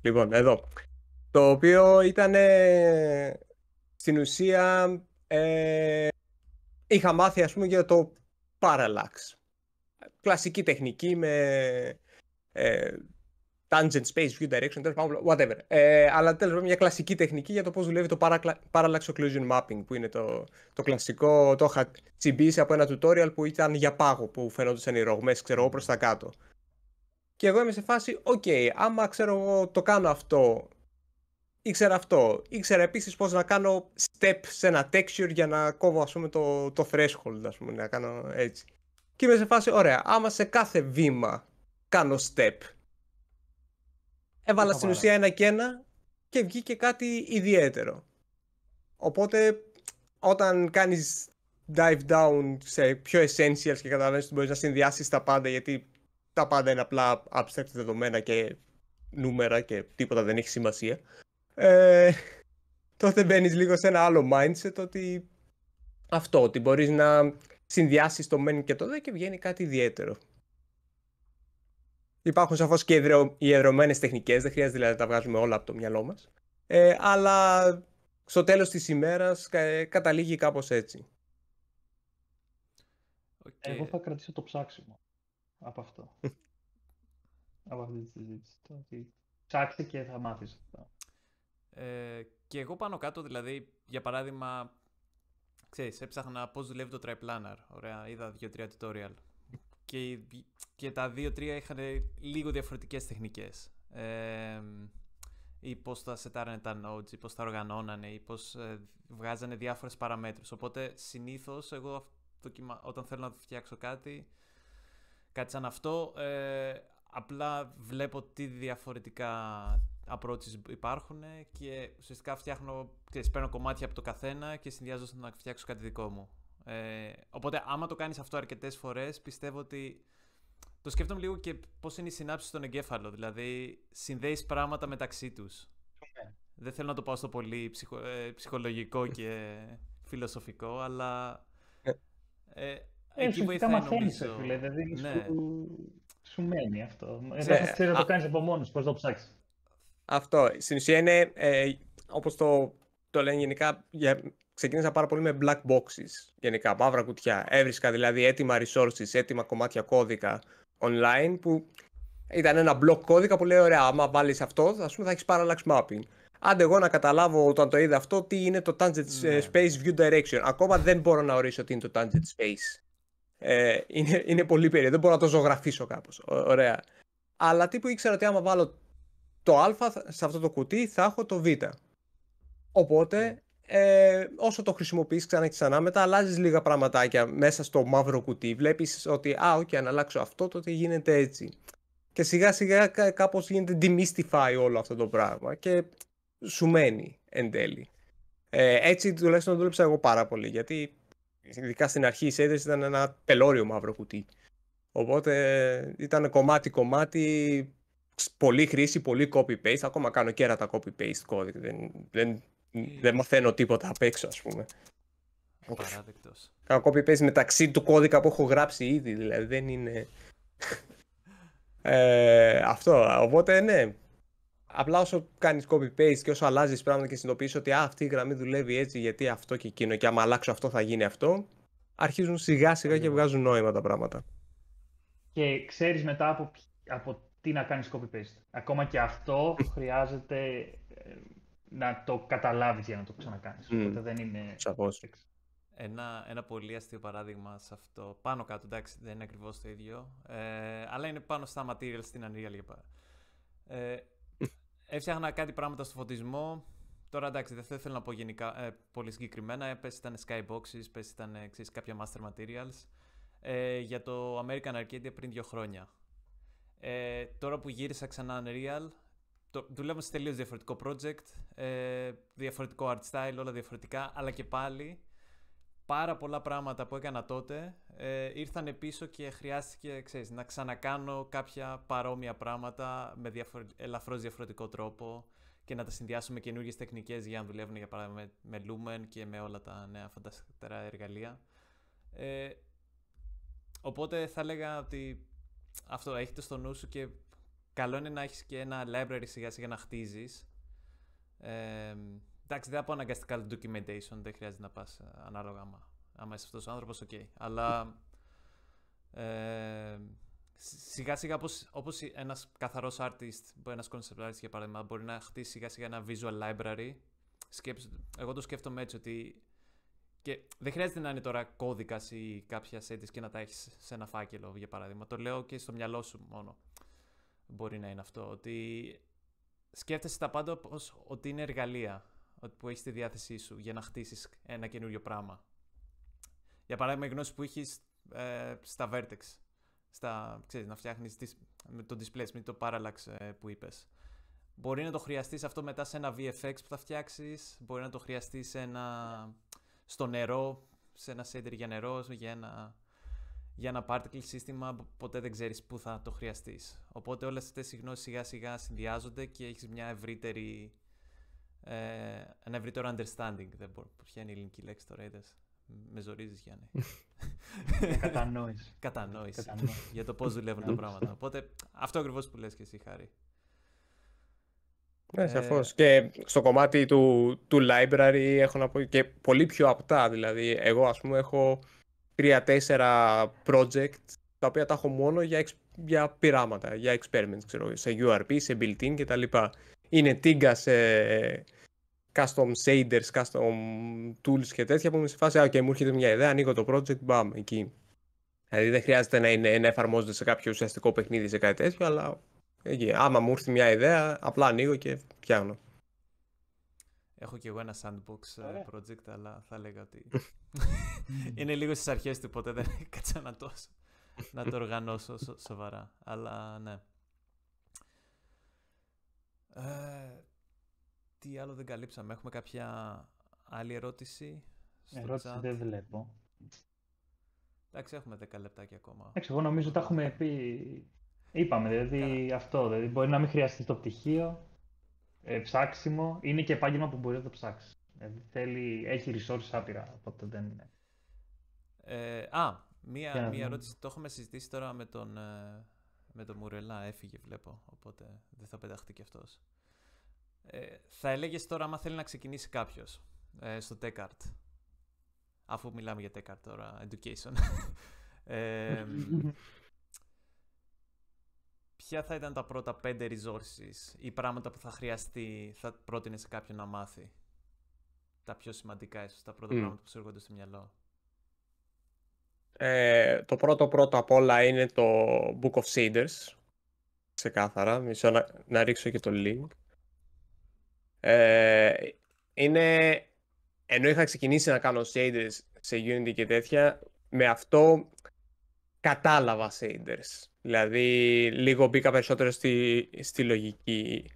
λοιπόν, εδώ. Το οποίο ήταν, στην ουσία, είχα μάθει, ας πούμε, για το parallax. Κλασική τεχνική με tangent space, view direction, τέλος πάντων, whatever. Αλλά τέλος πάντων μια κλασική τεχνική για το πώς δουλεύει το parallax occlusion mapping, που είναι το κλασικό, το είχα τσιμπήσει από ένα tutorial που ήταν για πάγο, που φαινόντουσαν οι ρογμές, ξέρω εγώ, προς τα κάτω. Και εγώ είμαι σε φάση, άμα ξέρω εγώ το κάνω αυτό, ήξερα αυτό. Ήξερα επίσης πώς να κάνω step σε ένα texture για να κόβω, ας πούμε, το threshold, ας πούμε, να κάνω έτσι. Και είμαι σε φάση, ωραία, άμα σε κάθε βήμα κάνω step, έβαλα στην ουσία ένα και ένα και βγήκε κάτι ιδιαίτερο. Οπότε, όταν κάνεις dive down σε πιο essentials και καταλαβαίνεις ότι μπορείς να συνδυάσεις τα πάντα, γιατί τα πάντα είναι απλά abstract δεδομένα και νούμερα και τίποτα δεν έχει σημασία, τότε μπαίνεις λίγο σε ένα άλλο mindset, ότι ότι μπορείς να συνδυάσεις το μεν και το δε και βγαίνει κάτι ιδιαίτερο. Υπάρχουν σαφώς και οι εδρωμένες τεχνικές, δεν χρειάζεται δηλαδή να τα βγάζουμε όλα από το μυαλό μας, αλλά στο τέλος της ημέρας καταλήγει κάπως έτσι. Εγώ θα κρατήσω το ψάξιμο από αυτό. Από αυτή τη συζήτηση. Ψάξτε και θα μάθεις αυτό. Και εγώ πάνω κάτω, δηλαδή, για παράδειγμα, ξέρεις, έψαχνα πώς δουλεύει το Triplanar. Ωραία, είδα 2-3 tutorial. Και τα 2-3 είχαν λίγο διαφορετικές τεχνικές. Ή πώς τα σετάρανε τα nodes, ή πώς τα οργανώνανε, ή πώς βγάζανε διάφορες παραμέτρους. Οπότε, συνήθως, εγώ όταν θέλω να φτιάξω κάτι σαν αυτό, απλά βλέπω τι διαφορετικά approaches υπάρχουν και ουσιαστικά παίρνω κομμάτια από το καθένα και συνδυάζω να φτιάξω κάτι δικό μου. Οπότε άμα το κάνεις αυτό αρκετές φορές, πιστεύω ότι το σκέφτομαι λίγο και πώς είναι οι συνάψεις στον εγκέφαλο, δηλαδή συνδέεις πράγματα μεταξύ τους. Δεν θέλω να το πάω στο πολύ ψυχολογικό και φιλοσοφικό, αλλά εκεί βοηθάει νομίζω. Φίλε, δηλαδή σου μένει αυτό. Δεν ξέρεις να το κάνεις από μόνος, πώς το ψάξεις. Αυτό, στην ουσία είναι, όπως το λένε γενικά, ξεκίνησα πάρα πολύ με black boxes, γενικά, μαύρα κουτιά. Έβρισκα δηλαδή έτοιμα resources, έτοιμα κομμάτια κώδικα online, που ήταν ένα block κώδικα που λέει, ωραία, άμα βάλεις αυτό, ας πούμε, θα έχεις parallax mapping. Άντε εγώ να καταλάβω όταν το είδα αυτό τι είναι το tangent space view direction. Ακόμα δεν μπορώ να ορίσω τι είναι το tangent space. Είναι πολύ περίεργο, δεν μπορώ να το ζωγραφίσω κάπως. Ωραία. Αλλά τύπου ήξερα ότι άμα βάλω το α σε αυτό το κουτί θα έχω το β. Οπότε όσο το χρησιμοποιείς ξανά και ξανά, μετά αλλάζεις λίγα πραγματάκια μέσα στο μαύρο κουτί. Βλέπεις ότι αν αλλάξω αυτό, τότε γίνεται έτσι. Και σιγά σιγά κάπως γίνεται demystify όλο αυτό το πράγμα και σου μένει εν τέλει. Έτσι τουλάχιστον δούλεψα εγώ πάρα πολύ, γιατί ειδικά στην αρχή η Shaders ήταν ένα πελώριο μαύρο κουτί. Οπότε ήταν κομμάτι, πολύ χρήση, πολύ copy-paste. Ακόμα κάνω κέρατα copy-paste κώδικα. Δεν μαθαίνω τίποτα απ' έξω, ας πούμε. Παράδεκτος. Κάνω copy-paste μεταξύ του κώδικα που έχω γράψει ήδη, δηλαδή δεν είναι... αυτό, οπότε ναι. Απλά όσο κάνεις copy-paste και όσο αλλάζεις πράγματα και συνειδητοποιείς ότι αυτή η γραμμή δουλεύει έτσι γιατί αυτό και εκείνο και άμα αλλάξω αυτό θα γίνει αυτό, αρχίζουν σιγά σιγά και βγάζουν νόημα τα πράγματα. Και ξέρεις μετά από τι να κάνεις copy-paste. Ακόμα και αυτό χρειάζεται να το καταλάβεις για να το ξανακάνεις. Οπότε δεν είναι... Σαφώς. Ένα πολύ αστείο παράδειγμα σε αυτό, πάνω κάτω, εντάξει, δεν είναι ακριβώς το ίδιο, αλλά είναι πάνω στα materials στην Unreal για παράδειγμα. Έφτιαχνα κάτι πράγματα στο φωτισμό. Τώρα εντάξει, δεν θέλω να πω γενικά πολύ συγκεκριμένα. Πες ήταν skyboxes, πες ήταν κάποια master materials για το American Arcadia πριν 2 χρόνια. Τώρα που γύρισα ξανά Unreal, δουλεύω σε τελείως διαφορετικό project, διαφορετικό art style, όλα διαφορετικά, αλλά και πάλι πάρα πολλά πράγματα που έκανα τότε ήρθαν πίσω και χρειάστηκε, ξέρεις, να ξανακάνω κάποια παρόμοια πράγματα με ελαφρώς διαφορετικό τρόπο και να τα συνδυάσω με καινούργιες τεχνικές για να δουλεύουν, για παράδειγμα, με Lumen και με όλα τα νέα φανταστικά εργαλεία. Οπότε θα έλεγα ότι αυτό έχετε στο νου σου και καλό είναι να έχεις και ένα library σιγά σιγά να χτίζεις. Εντάξει, δεν θα πω αναγκαστικά το documentation, δεν χρειάζεται να πας ανάλογα άμα είσαι αυτός ο άνθρωπος, ok. Αλλά σιγά σιγά όπως ένας καθαρός artist, ένας concept artist για παράδειγμα, μπορεί να χτίσει σιγά σιγά ένα visual library. Εγώ το σκέφτομαι έτσι ότι και δεν χρειάζεται να είναι τώρα κώδικας ή κάποια settings και να τα έχεις σε ένα φάκελο, για παράδειγμα. Το λέω και στο μυαλό σου μόνο. Μπορεί να είναι αυτό. Ότι σκέφτεσαι τα πάντα ότι είναι εργαλεία που έχεις στη διάθεσή σου για να χτίσεις ένα καινούριο πράγμα. Για παράδειγμα, η γνώση που έχεις στα Vertex. Ξέρεις, να φτιάχνεις με το displacement, το parallax που είπες. Μπορεί να το χρειαστείς αυτό μετά σε ένα VFX που θα φτιάξεις. Μπορεί να το χρειαστείς στο νερό, σε ένα shader για νερό, για ένα particle σύστημα, ποτέ δεν ξέρεις πού θα το χρειαστείς. Οπότε όλες αυτές οι γνώσεις σιγά σιγά συνδυάζονται και έχεις ένα ευρύτερο understanding. Δεν μπορώ, ποια είναι η ελληνική λέξη τώρα, είδες. Με ζορίζεις, Γιάννη. Κατανόηση. Για το πώς δουλεύουν τα πράγματα. Οπότε αυτό ακριβώς που λες και εσύ, Χάρη. Ναι, σαφώς. Και στο κομμάτι του library έχω να πω και πολύ πιο απτά. Δηλαδή, εγώ ας πούμε έχω 3-4 project τα οποία τα έχω μόνο για πειράματα, για experiments, ξέρω, σε URP, σε built-in κτλ. Είναι τίγκα σε custom shaders, custom tools και τέτοια που είμαι σε φάση, ok, μου έρχεται μια ιδέα, ανοίγω το project, μπαμ, εκεί. Δηλαδή δεν χρειάζεται να εφαρμόζεται σε κάποιο ουσιαστικό παιχνίδι, σε κάτι τέτοιο, αλλά εκεί, άμα μου έρθει μια ιδέα, απλά ανοίγω και φτιάχνω. Έχω και εγώ ένα sandbox project, αλλά θα έλεγα ότι είναι λίγο στις αρχές του, οπότε δεν έκατσα να το οργανώσω σοβαρά. Αλλά ναι. Τι άλλο δεν καλύψαμε, έχουμε κάποια άλλη ερώτηση? Ερώτηση δεν βλέπω. Εντάξει, έχουμε 10 λεπτάκια ακόμα. Εντάξει, εγώ νομίζω τα έχουμε πει. Είπαμε, δηλαδή αυτό. Δηλαδή μπορεί να μην χρειαστεί το πτυχίο, ψάξιμο. Είναι και επάγγελμα που μπορεί να το ψάξει. Δηλαδή έχει resources άπειρα, οπότε δεν είναι. Μία ερώτηση. Το έχουμε συζητήσει τώρα με τον Μουρελά. Έφυγε, βλέπω. Οπότε δεν θα πεταχτεί κι αυτός. Θα έλεγες τώρα, άμα θέλει να ξεκινήσει κάποιος στο TechArt, αφού μιλάμε για TechArt τώρα, education, ποια θα ήταν τα πρώτα 5 resources ή πράγματα που θα χρειαστεί, θα πρότεινε σε κάποιον να μάθει? Τα πιο σημαντικά, ίσως, τα πρώτα πράγματα που σου έρχονται στο μυαλό. Το πρώτο απ' όλα είναι το Book of Shaders. Ξεκάθαρα. Μισό να ρίξω και το link. Ενώ είχα ξεκινήσει να κάνω shaders σε Unity και τέτοια, με αυτό κατάλαβα shaders. Δηλαδή λίγο μπήκα περισσότερο στη λογική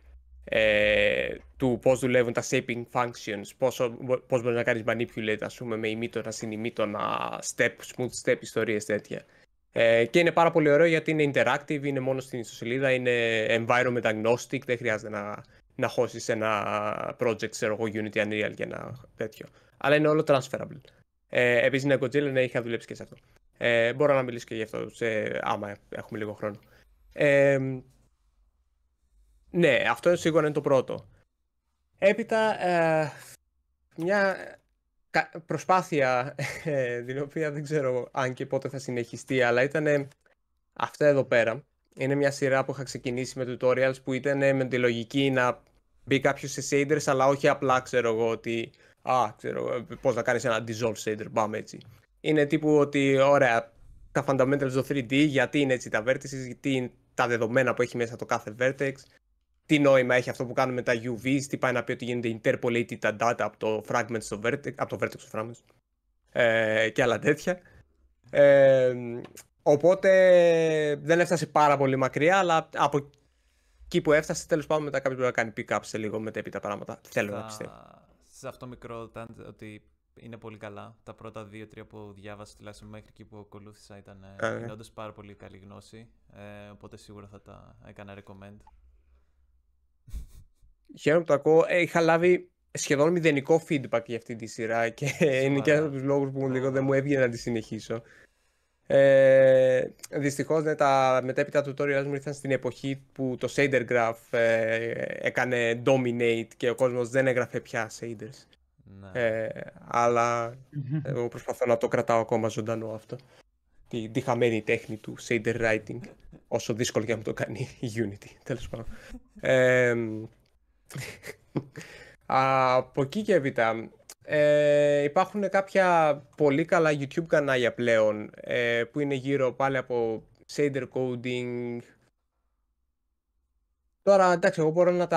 του πώς δουλεύουν τα shaping functions, πώς μπορείς να κάνεις manipulate, ας πούμε, με ημίτονα, συνημίτονα, smooth step, ιστορίες τέτοια. Και είναι πάρα πολύ ωραίο γιατί είναι interactive, είναι μόνο στην ιστοσελίδα, είναι environment agnostic, δεν χρειάζεται να χώσεις ένα project, ξέρω εγώ, Unity, Unreal και ένα τέτοιο. Αλλά είναι όλο transferable. Επίσης είναι Godzilla, ναι, είχα δουλέψει και σε αυτό. Μπορώ να μιλήσω και γι' αυτό, άμα έχουμε λίγο χρόνο. Ναι, αυτό σίγουρα είναι το πρώτο. Έπειτα, μια προσπάθεια, την οποία δεν ξέρω αν και πότε θα συνεχιστεί, αλλά ήταν αυτά εδώ πέρα. Είναι μια σειρά που είχα ξεκινήσει με tutorials που ήταν με τη λογική να μπει κάποιος σε shaders, αλλά όχι απλά, ξέρω εγώ, ότι ξέρω πώς να κάνεις ένα dissolve shader, πάμε έτσι. Είναι τύπου ότι, ωραία, τα fundamentals στο 3D, γιατί είναι έτσι τα vertices, γιατί είναι τα δεδομένα που έχει μέσα το κάθε vertex, τι νόημα έχει αυτό που κάνουμε με τα UVs, τι πάει να πει ότι γίνεται interpolated τα data από το fragment στο vertex, από το vertex στο fragment, και άλλα τέτοια. Οπότε δεν έφτασε πάρα πολύ μακριά, αλλά από εκεί που έφτασε, τέλος πάντων, μετά κάποιος μπορεί να κάνει pick-up σε λίγο μετέπειτα πράγματα. Θέλω να πιστεύω. Σε αυτό μικρό ότι είναι πολύ καλά. Τα πρώτα 2-3 που διάβασα, τουλάχιστον μέχρι εκεί που ακολούθησα, είναι όντως πάρα πολύ καλή γνώση. Οπότε σίγουρα θα τα έκανα recommend. Χαίρομαι που το ακούω. Είχα λάβει σχεδόν μηδενικό feedback για αυτή τη σειρά και είναι και ένας από τους λόγους που λίγο δεν μου έβγαινε να τη συνεχίσω. Δυστυχώς τα μετέπειτα tutorials μου ήρθαν στην εποχή που το shader graph έκανε dominate και ο κόσμος δεν έγραφε πια shaders. Ναι. Αλλά εγώ προσπαθώ να το κρατάω ακόμα ζωντανό αυτό. Τη χαμένη τέχνη του shader writing, όσο δύσκολο και να μου το κάνει η Unity, τέλος πάντων. Από εκεί και έπειτα υπάρχουν κάποια πολύ καλά YouTube κανάλια πλέον που είναι γύρω πάλι από shader coding. Τώρα εντάξει, εγώ μπορώ να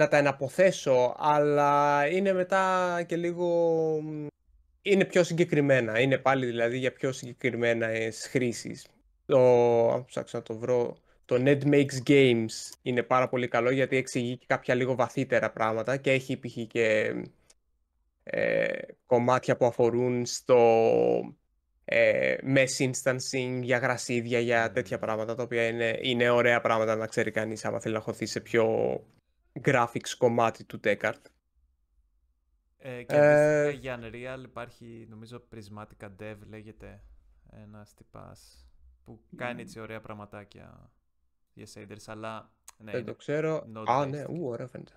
τα εναποθέσω, αλλά είναι μετά και λίγο... Είναι πιο συγκεκριμένα, είναι πάλι δηλαδή για πιο συγκεκριμένες χρήσεις. Αν ψάξω να το βρω, το Ned Makes Games είναι πάρα πολύ καλό γιατί εξηγεί και κάποια λίγο βαθύτερα πράγματα και έχει π.χ. και κομμάτια που αφορούν στο mesh instancing, για γρασίδια, για τέτοια πράγματα, τα οποία είναι ωραία πράγματα να ξέρει κανείς άμα θέλει να χωθεί σε πιο graphics κομμάτι του TechArt. Και αντίστοιχα για Unreal υπάρχει, νομίζω, Prismatica Dev λέγεται, ένας τυπάς που κάνει έτσι ωραία πραγματάκια για shaders, αλλά ναι, δεν το ξέρω. Ναι, ωραία φαίνεται.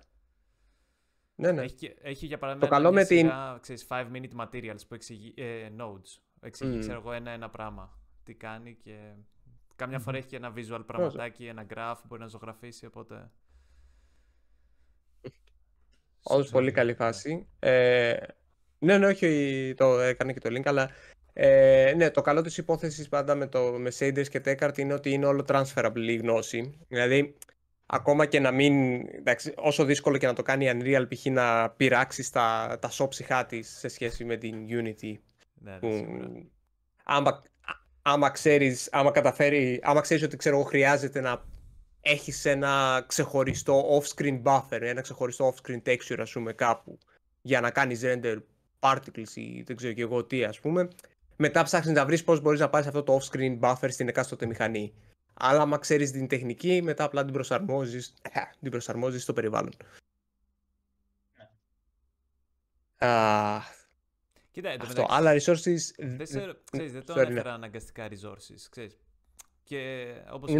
Ναι. Έχει για παράδειγμα το καλό μια με σειρά, ξέρεις, 5-minute materials που εξηγεί, nodes, εξηγεί, ξέρω εγώ, ένα πράγμα, τι κάνει και κάμια φορά έχει και ένα visual πραγματάκι, ένα graph, μπορεί να ζωγραφίσει, οπότε... Όντως πολύ καλή φάση. Ναι, όχι, το έκανε και το link, αλλά ναι, το καλό της υπόθεσης πάντα με shaders και TechArt είναι ότι είναι όλο transferable η γνώση. Δηλαδή, ακόμα και να μην, εντάξει, όσο δύσκολο και να το κάνει η Unreal π.χ. να πειράξει τα σώψυχά της σε σχέση με την Unity. Ναι, άμα ξέρεις ότι χρειάζεται να έχεις ένα ξεχωριστό off-screen buffer, ένα ξεχωριστό off-screen texture, ας πούμε, κάπου για να κάνεις render particles ή δεν ξέρω και εγώ τι, ας πούμε, μετά ψάχνεις να βρεις πώς μπορείς να πάρεις αυτό το off-screen buffer στην εκάστοτε μηχανή. Αλλά άμα ξέρεις την τεχνική, μετά απλά την προσαρμόζεις στο περιβάλλον. Κοίτα, αυτό. Άλλα resources... Δεν το ανέφερα αναγκαστικά resources, ξέρεις. Και όπως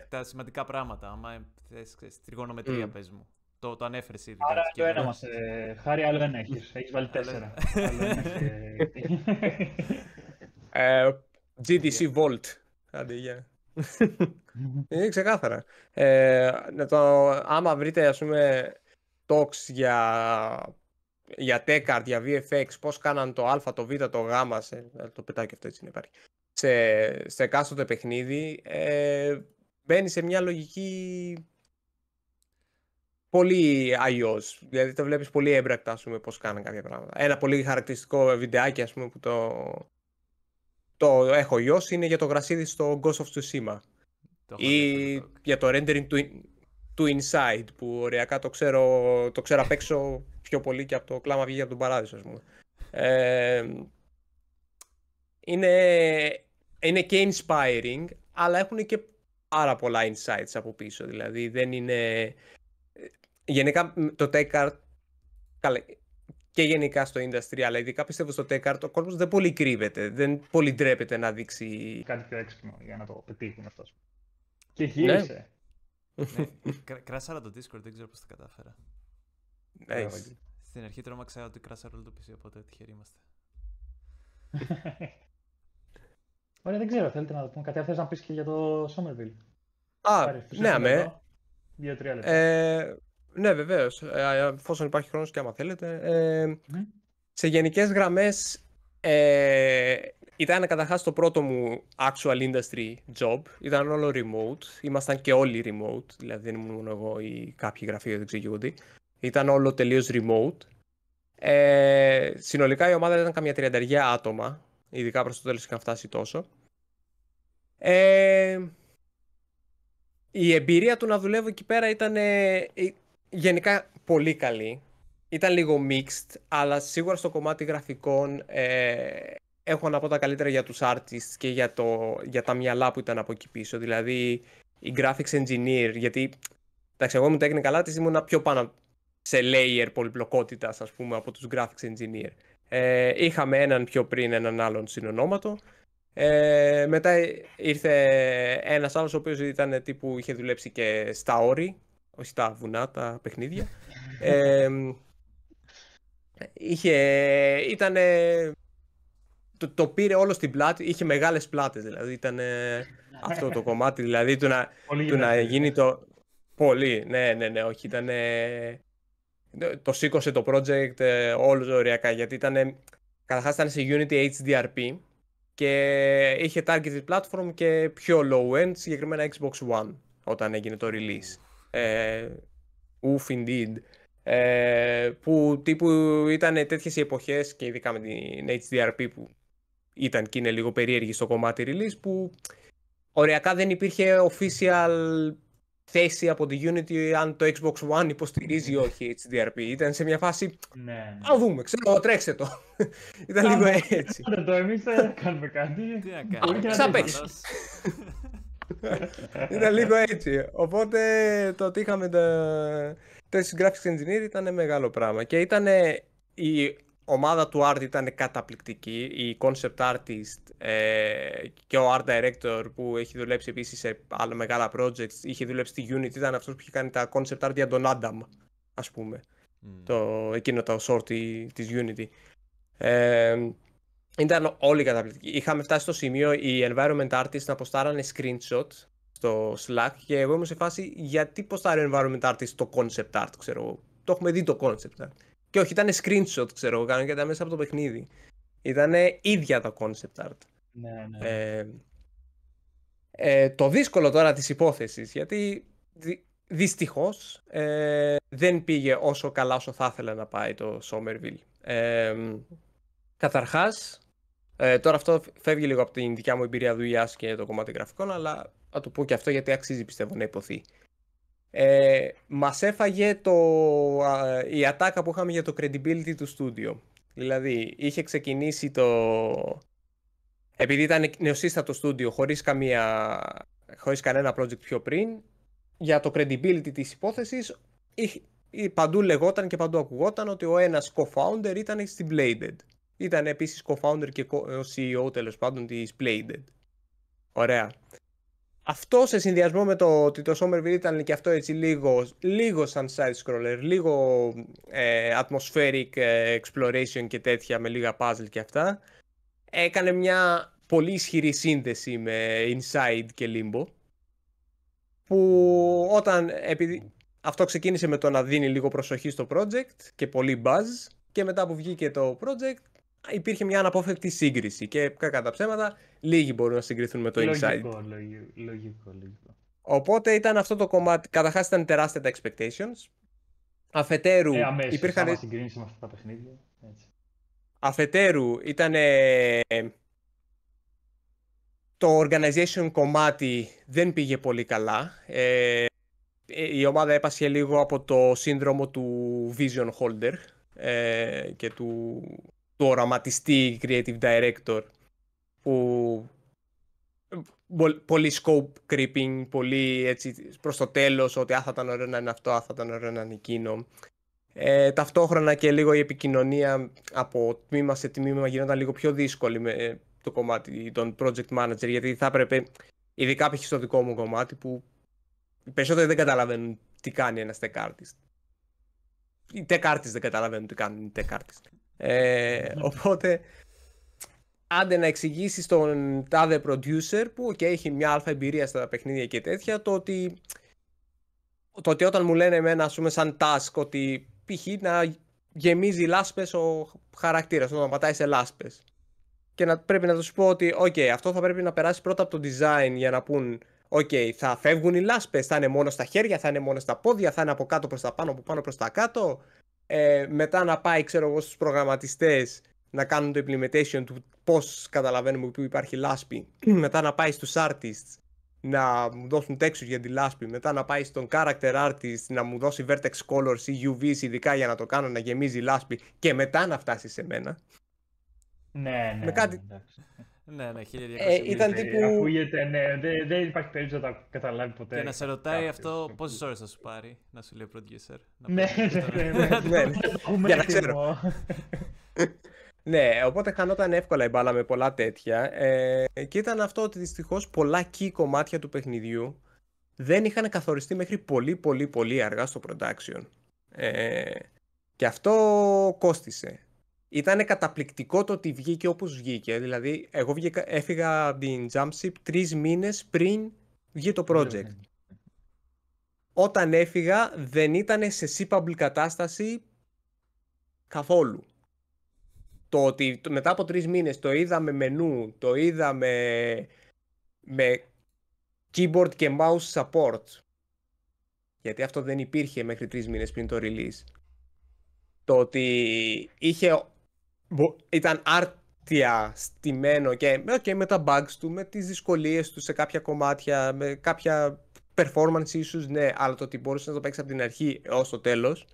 τα σημαντικά πράγματα, άμα θες τριγωνομετρία, πες μου. Το ανέφερες ήδη. Άρα το ένα μας, Χάρη, άλλο ένα έχεις. Έχεις βάλει 4. GDC Vault. Άντε, γεια. Είναι ξεκάθαρα. Άμα βρείτε, ας πούμε, talks για TechArt, για VFX, πώς κάναν το Α, το Β, το Γ, το πετάω και αυτό έτσι είναι υπάρχει. Σε εκάστοτε παιχνίδι, μπαίνει σε μια λογική πολύ iOS. Δηλαδή το βλέπεις πολύ έμπρακτα, ας πούμε, πώς κάνουν κάποια πράγματα. Ένα πολύ χαρακτηριστικό βιντεάκι, ας πούμε, που το έχω ιώσει είναι για το γρασίδι στο Ghost of Tsushima. Ή για το rendering του Inside, που ωριακά το ξέρω απ' έξω πιο πολύ και από το κλάμα βγήκε από τον παράδεισο, ας πούμε. Είναι και inspiring, αλλά έχουν και πάρα πολλά insights από πίσω. Δηλαδή δεν είναι... Γενικά το TechArt, και γενικά στο industry, αλλά ειδικά πιστεύω στο TechArt, ο κόσμος δεν πολύ κρύβεται, δεν πολύ ντρέπεται να δείξει... Κάτι πιο έξυπνο για να το πετύχουν αυτό. Και γύρισε. Κράσαρα το Discord, δεν ξέρω πώς το κατάφερα. Στην αρχή τρόμαξα ότι κράσαρα όλο το PC, οπότε τυχεροί είμαστε. Ωραία, δεν ξέρω, θέλετε να το πούμε κάτι, θες να πεις και για το Somerville. Ναι, 2-3 λεπτά. Ναι, βεβαίως, εφόσον υπάρχει χρόνος και άμα θέλετε. Σε γενικές γραμμές, ήταν καταρχάς το πρώτο μου actual industry job, ήταν όλο remote, ήμασταν και όλοι remote, δηλαδή δεν ήμουν μόνο εγώ ή κάποιοι γραφείο, δεν ξέρω τι. Ήταν όλο τελείως remote. Συνολικά η ομάδα ήταν καμιά 30 άτομα, ειδικά προς το τέλος είχαν φτάσει τόσο. Η εμπειρία του να δουλεύω εκεί πέρα ήταν γενικά πολύ καλή. Ήταν λίγο mixed, αλλά σίγουρα στο κομμάτι γραφικών έχω να πω τα καλύτερα για τους artists και για τα μυαλά που ήταν από εκεί πίσω. Δηλαδή, οι graphics engineer, γιατί εντάξει, εγώ ήμουν technical artist, ήμουν πιο πάνω σε layer πολυπλοκότητας, ας πούμε, από τους graphics engineer. Είχαμε έναν πιο πριν, έναν άλλον συνονόματο. Μετά ήρθε ένας άλλος ο οποίος ήταν τύπου είχε δουλέψει και στα όρη, όχι στα βουνά, τα παιχνίδια. Το πήρε όλο στην πλάτη, είχε μεγάλες πλάτες, δηλαδή ήταν αυτό το κομμάτι, δηλαδή του να γίνει το... Πολύ, ναι, όχι, ήταν... Το σήκωσε το project όλο ωριακά, γιατί καταρχάς ήταν σε Unity HDRP και είχε targeted platform και πιο low-end, συγκεκριμένα Xbox One, όταν έγινε το release. Indeed. Που τύπου ήταν τέτοιες οι εποχές και ειδικά με την HDRP που ήταν και είναι λίγο περίεργη στο κομμάτι release, που οριακά δεν υπήρχε official θέση από τη Unity αν το Xbox One υποστηρίζει ή όχι HDRP. Ήταν σε μια φάση, να δούμε, ξέρω, τρέξτε το. Ήταν λίγο έτσι. Εμείς δεν κάνουμε κάτι. Τι να κάνουμε. Θα παίξει. Ήταν λίγο έτσι. Οπότε το ότι είχαμε τέτοιους graphics engineer ήταν μεγάλο πράγμα. Και η ομάδα του art ήταν καταπληκτική. Η concept artist και ο art director που έχει δουλέψει επίσης σε άλλα μεγάλα projects, είχε δουλέψει στη Unity, ήταν αυτός που είχε κάνει τα concept art για τον Adam, ας πούμε. Εκείνο το short της Unity. Ήταν όλοι καταπληκτικοί. Είχαμε φτάσει στο σημείο οι environment artists να ποστάρανε screenshot στο Slack και εγώ ήμουν σε φάση γιατί ποστάρει environment artist το concept art, ξέρω εγώ. Το έχουμε δει το concept art. Και όχι, ήταν screenshot, ξέρω εγώ, κάνω και ήταν μέσα από το παιχνίδι. Ήταν ίδια τα concept art. Ναι. Το δύσκολο τώρα της υπόθεσης, γιατί δυστυχώς δεν πήγε όσο καλά όσο θα ήθελα να πάει το Somerville. Καταρχάς, τώρα αυτό φεύγει λίγο από την δικιά μου εμπειρία δουλειάς και το κομμάτι γραφικών, αλλά θα το πω και αυτό γιατί αξίζει πιστεύω να υποθεί. Μας έφαγε η ατάκα που είχαμε για το credibility του studio. Δηλαδή, είχε ξεκινήσει επειδή ήταν νεοσύστατο studio, χωρίς κανένα project πιο πριν, για το credibility της υπόθεσης, παντού λεγόταν και παντού ακουγόταν ότι ο ένας co-founder ήταν στην Bladed. Ήταν επίσης co-founder και CEO τέλος πάντων της Bladed. Ωραία. Αυτό σε συνδυασμό με το ότι το Somerville ήταν και αυτό έτσι λίγο σαν side-scroller, λίγο atmospheric exploration και τέτοια με λίγα puzzle και αυτά, έκανε μια πολύ ισχυρή σύνδεση με Inside και Limbo, που επειδή αυτό ξεκίνησε με το να δίνει λίγο προσοχή στο project και πολύ buzz, και μετά που βγήκε το project υπήρχε μια αναπόφευκτη σύγκριση και κακά τα ψέματα λίγοι μπορούν να συγκριθούν με το Inside. Λογικό. Οπότε ήταν αυτό το κομμάτι, καταρχάς ήταν τεράστια τα expectations. Αφετέρου υπήρχαν... άμα συγκρίνεις με αυτά τα παιχνίδια. Έτσι. Αφετέρου ήταν το organization κομμάτι δεν πήγε πολύ καλά. Η ομάδα έπασχε λίγο από το σύνδρομο του vision holder και του οραματιστή creative director, που πολύ scope creeping, πολύ έτσι προς το τέλος ότι θα ήταν ωραίο να είναι αυτό, θα ήταν ωραίο να είναι εκείνο. Ταυτόχρονα και λίγο η επικοινωνία από τμήμα σε τμήμα γινόταν λίγο πιο δύσκολη με το κομμάτι των project manager, γιατί θα έπρεπε, ειδικά π.χ. στο δικό μου κομμάτι, που οι περισσότεροι δεν καταλαβαίνουν τι κάνει ένας tech artist. Οι tech artists δεν καταλαβαίνουν τι κάνουν οι tech artists. Οπότε άντε να εξηγήσει στον τάδε producer που έχει μια αλφα εμπειρία στα παιχνίδια και τέτοια, το ότι όταν μου λένε εμένα, ας πούμε, σαν task ότι π.χ. να γεμίζει λάσπες ο χαρακτήρας, να πατάει σε λάσπες, και πρέπει να τους πω ότι αυτό θα πρέπει να περάσει πρώτα από το design για να πούν θα φεύγουν οι λάσπες, θα είναι μόνο στα χέρια, θα είναι μόνο στα πόδια, θα είναι από κάτω προς τα πάνω, από πάνω προς τα κάτω. Μετά να πάει, ξέρω εγώ, στους προγραμματιστές να κάνουν το implementation του πώς καταλαβαίνουμε που υπάρχει λάσπη, μετά να πάει στους artists να μου δώσουν textures για τη λάσπη, μετά να πάει στον character artist να μου δώσει vertex colors ή UVs ειδικά για να το κάνω να γεμίζει λάσπη και μετά να φτάσει σε μένα. Ναι, με κάτι... εντάξει. Ναι, 1200. Ήταν τύπου... Ακούγεται, ναι, δεν υπάρχει περίπτωση να τα καταλάβει ποτέ. Και να σε ρωτάει αυτό πόσες ώρες θα σου πάρει, να σου λέει ο producer. Ναι, για να ξέρω. Ναι, οπότε χανόταν εύκολα η μπάλα με πολλά τέτοια. Και ήταν αυτό ότι δυστυχώς πολλά key κομμάτια του παιχνιδιού δεν είχαν καθοριστεί μέχρι πολύ αργά στο production. Και αυτό κόστισε. Ήταν καταπληκτικό το ότι βγήκε όπως βγήκε. Δηλαδή, εγώ έφυγα από την Jumpship 3 μήνες πριν βγει το project. Όταν έφυγα δεν ήταν σε shippable κατάσταση καθόλου. Το ότι μετά από 3 μήνες το είδα με μενού, το είδα με keyboard και mouse support, γιατί αυτό δεν υπήρχε μέχρι 3 μήνες πριν το release. Το ότι ήταν άρτια στημένο και με τα bugs του, με τις δυσκολίες του σε κάποια κομμάτια, με κάποια performance issues, ναι, αλλά το ότι μπορούσε να το παίξει από την αρχή έως το τέλος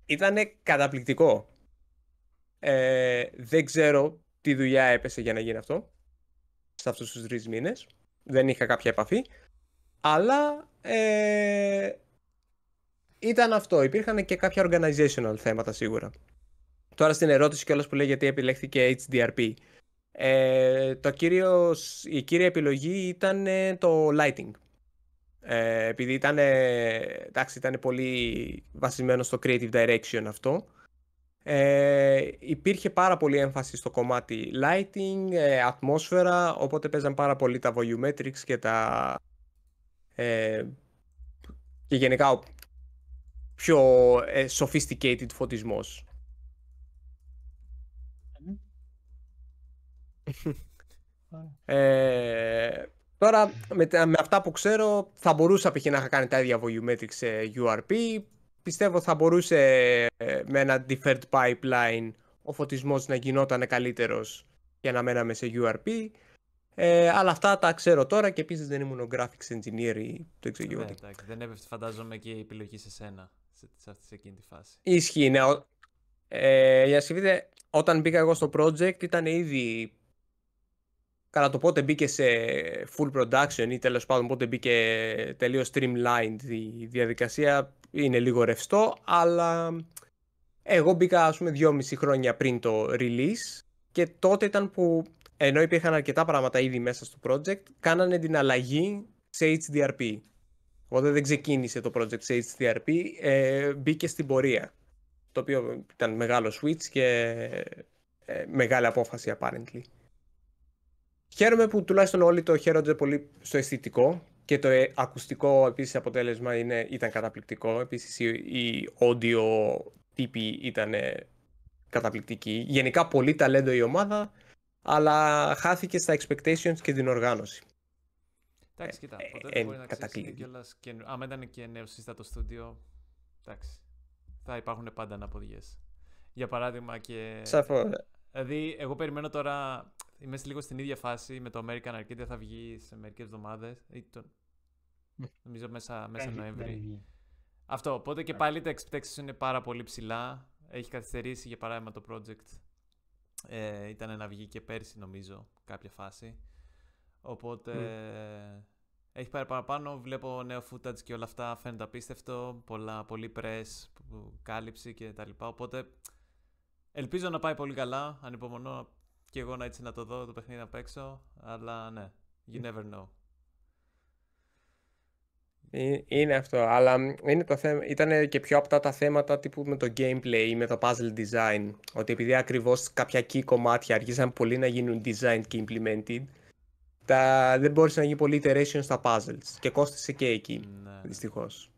ήταν καταπληκτικό. Δεν ξέρω τι δουλειά έπεσε για να γίνει αυτό σε αυτούς τους 3 μήνες. Δεν είχα κάποια επαφή. Αλλά ήταν αυτό. Υπήρχαν και κάποια organizational θέματα σίγουρα. Τώρα στην ερώτηση κιόλας που λέει γιατί επιλέχθηκε HDRP. Η κύρια επιλογή ήταν το lighting. Επειδή ήταν πολύ βασισμένο στο creative direction αυτό. Υπήρχε πάρα πολύ έμφαση στο κομμάτι lighting, ατμόσφαιρα, οπότε παίζαν πάρα πολύ τα volumetrics και και γενικά ο πιο sophisticated φωτισμός. Τώρα με αυτά που ξέρω θα μπορούσα π.χ. να είχα κάνει τα ίδια volumetrics σε URP. Πιστεύω θα μπορούσε με ένα deferred pipeline ο φωτισμός να γινόταν καλύτερος για να μέναμε σε URP. Αλλά αυτά τα ξέρω τώρα και επίσης δεν ήμουν ο graphics engineer ή το εξωγειώτη. Δεν έπεφτε φαντάζομαι και η επιλογή σε σένα σε εκείνη τη φάση. Ισχύει, ναι. Για να σκεφτείτε, όταν μπήκα εγώ στο project ήταν ήδη... Καλά, το πότε μπήκε σε full production ή τέλος πάντων πότε μπήκε τελείως streamlined η διαδικασία είναι λίγο ρευστό, αλλά εγώ μπήκα ας πούμε 2,5 χρόνια πριν το release και τότε ήταν που ενώ υπήρχαν αρκετά πράγματα ήδη μέσα στο project, κάνανε την αλλαγή σε HDRP. Οπότε δεν ξεκίνησε το project σε HDRP, μπήκε στην πορεία. Το οποίο ήταν μεγάλο switch και μεγάλη απόφαση apparently. Χαίρομαι που τουλάχιστον όλοι το χαίρονται πολύ στο αισθητικό και το ακουστικό επίσης αποτέλεσμα ήταν καταπληκτικό. Επίσης η audio τύπη ήταν καταπληκτική. Γενικά πολύ ταλέντο η ομάδα, αλλά χάθηκε στα expectations και την οργάνωση. Εντάξει, κοίτα, ποτέ δεν μπορεί να ξέρει κιόλας. Άμα ήταν και νεοσύστατο στούντιο, εντάξει, θα υπάρχουν πάντα αναποδιές. Για παράδειγμα και... Σαφώς. Δηλαδή, εγώ περιμένω τώρα... Είμαστε λίγο στην ίδια φάση με το American Arcade, θα βγει σε μερικές εβδομάδες. Νομίζω μέσα Νοέμβρη. Αυτό, οπότε και πάλι τα expectations είναι πάρα πολύ ψηλά. Έχει καθυστερήσει για παράδειγμα το project. Ήταν να βγει και πέρσι νομίζω κάποια φάση. Οπότε έχει πάρει παραπάνω. Βλέπω νέο footage και όλα αυτά φαίνεται απίστευτο. Πολύ press, κάλυψη και τα λοιπά. Οπότε ελπίζω να πάει πολύ καλά. Ανυπομονώ και εγώ να το δω το παιχνίδι απ' έξω. Αλλά ναι, you never know. Είναι αυτό, αλλά είναι το θέμα, ήταν και πιο απτά τα θέματα τύπου με το gameplay ή με το puzzle design. Ότι επειδή ακριβώς κάποια key κομμάτια αρχίσαν πολύ να γίνουν designed και implemented, δεν μπόρεσε να γίνει πολύ iteration στα puzzles και κόστησε και εκεί, δυστυχώς.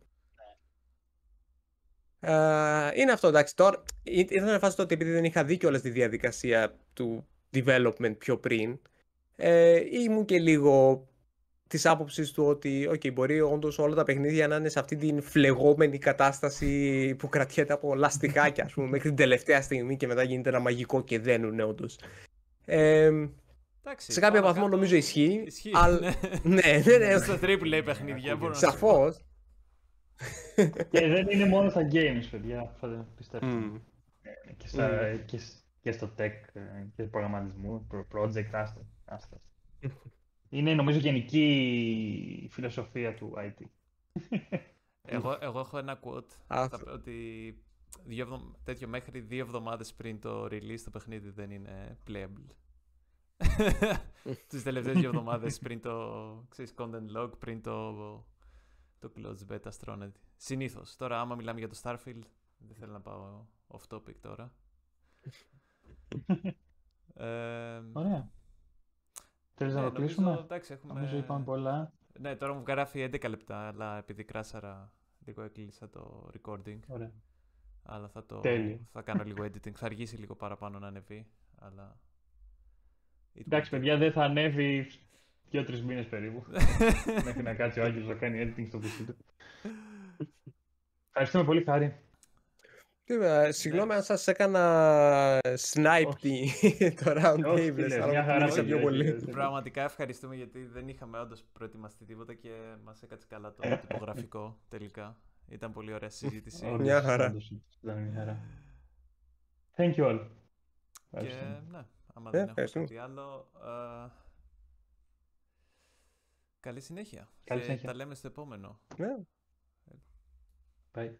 Είναι αυτό, εντάξει, τώρα ήταν φάση τότε επειδή δεν είχα δει κιόλας τη διαδικασία του development πιο πριν, ήμουν και λίγο της άποψης του ότι μπορεί όντως όλα τα παιχνίδια να είναι σε αυτή την φλεγόμενη κατάσταση που κρατιέται από λαστιχάκια, ας πούμε, μέχρι την τελευταία στιγμή και μετά γίνεται ένα μαγικό και δένουνε όντως. Εντάξει, Σε κάποιο βαθμό κάτω νομίζω ισχύει. Ισχύει. Αλλά... ναι. Στο AAA παιχνίδια μπορώ να σου πω. Σαφώς. Και δεν είναι μόνο στα games, παιδιά, θα πιστεύω. Και στο tech και προγραμματισμού, project, άστα. Είναι νομίζω γενική η φιλοσοφία του IT. Εγώ έχω ένα quote ότι τέτοιο μέχρι 2 εβδομάδες πριν το release το παιχνίδι δεν είναι playable. Τις τελευταίες 2 εβδομάδες πριν το content log, πριν το closed beta στρώνεται. Συνήθως. Τώρα άμα μιλάμε για το Starfield, δεν θέλω να πάω off topic τώρα. Ωραία. Θέλεις να το κλείσουμε? Εντάξει, έχουμε... Νομίζω είπαμε πολλά. Ναι, τώρα μου γράφει 11 λεπτά, αλλά επειδή κράσαρα λίγο έκλεισα το recording. Ωραία. Αλλά θα κάνω λίγο editing. Θα αργήσει λίγο παραπάνω να ανεβεί, αλλά... Εντάξει, παιδιά, δεν θα ανέβει 2-3 μήνες περίπου. Μέχρι να κάτσει ο Άγγελος να κάνει editing στο PC του. Ευχαριστούμε πολύ, Χάρη. Συγγνώμη αν σας έκανα snipe το round table, αλλά μίλησα πιο πολύ. Πραγματικά ευχαριστούμε γιατί δεν είχαμε όντως προετοιμαστεί τίποτα και μας έκατσε καλά το τυπογραφικό τελικά. Ήταν πολύ ωραία συζήτηση. Μια χαρά. Thank you all. Και ναι, άμα δεν έχω κάτι άλλο, καλή συνέχεια. Και τα λέμε στο επόμενο. Bye.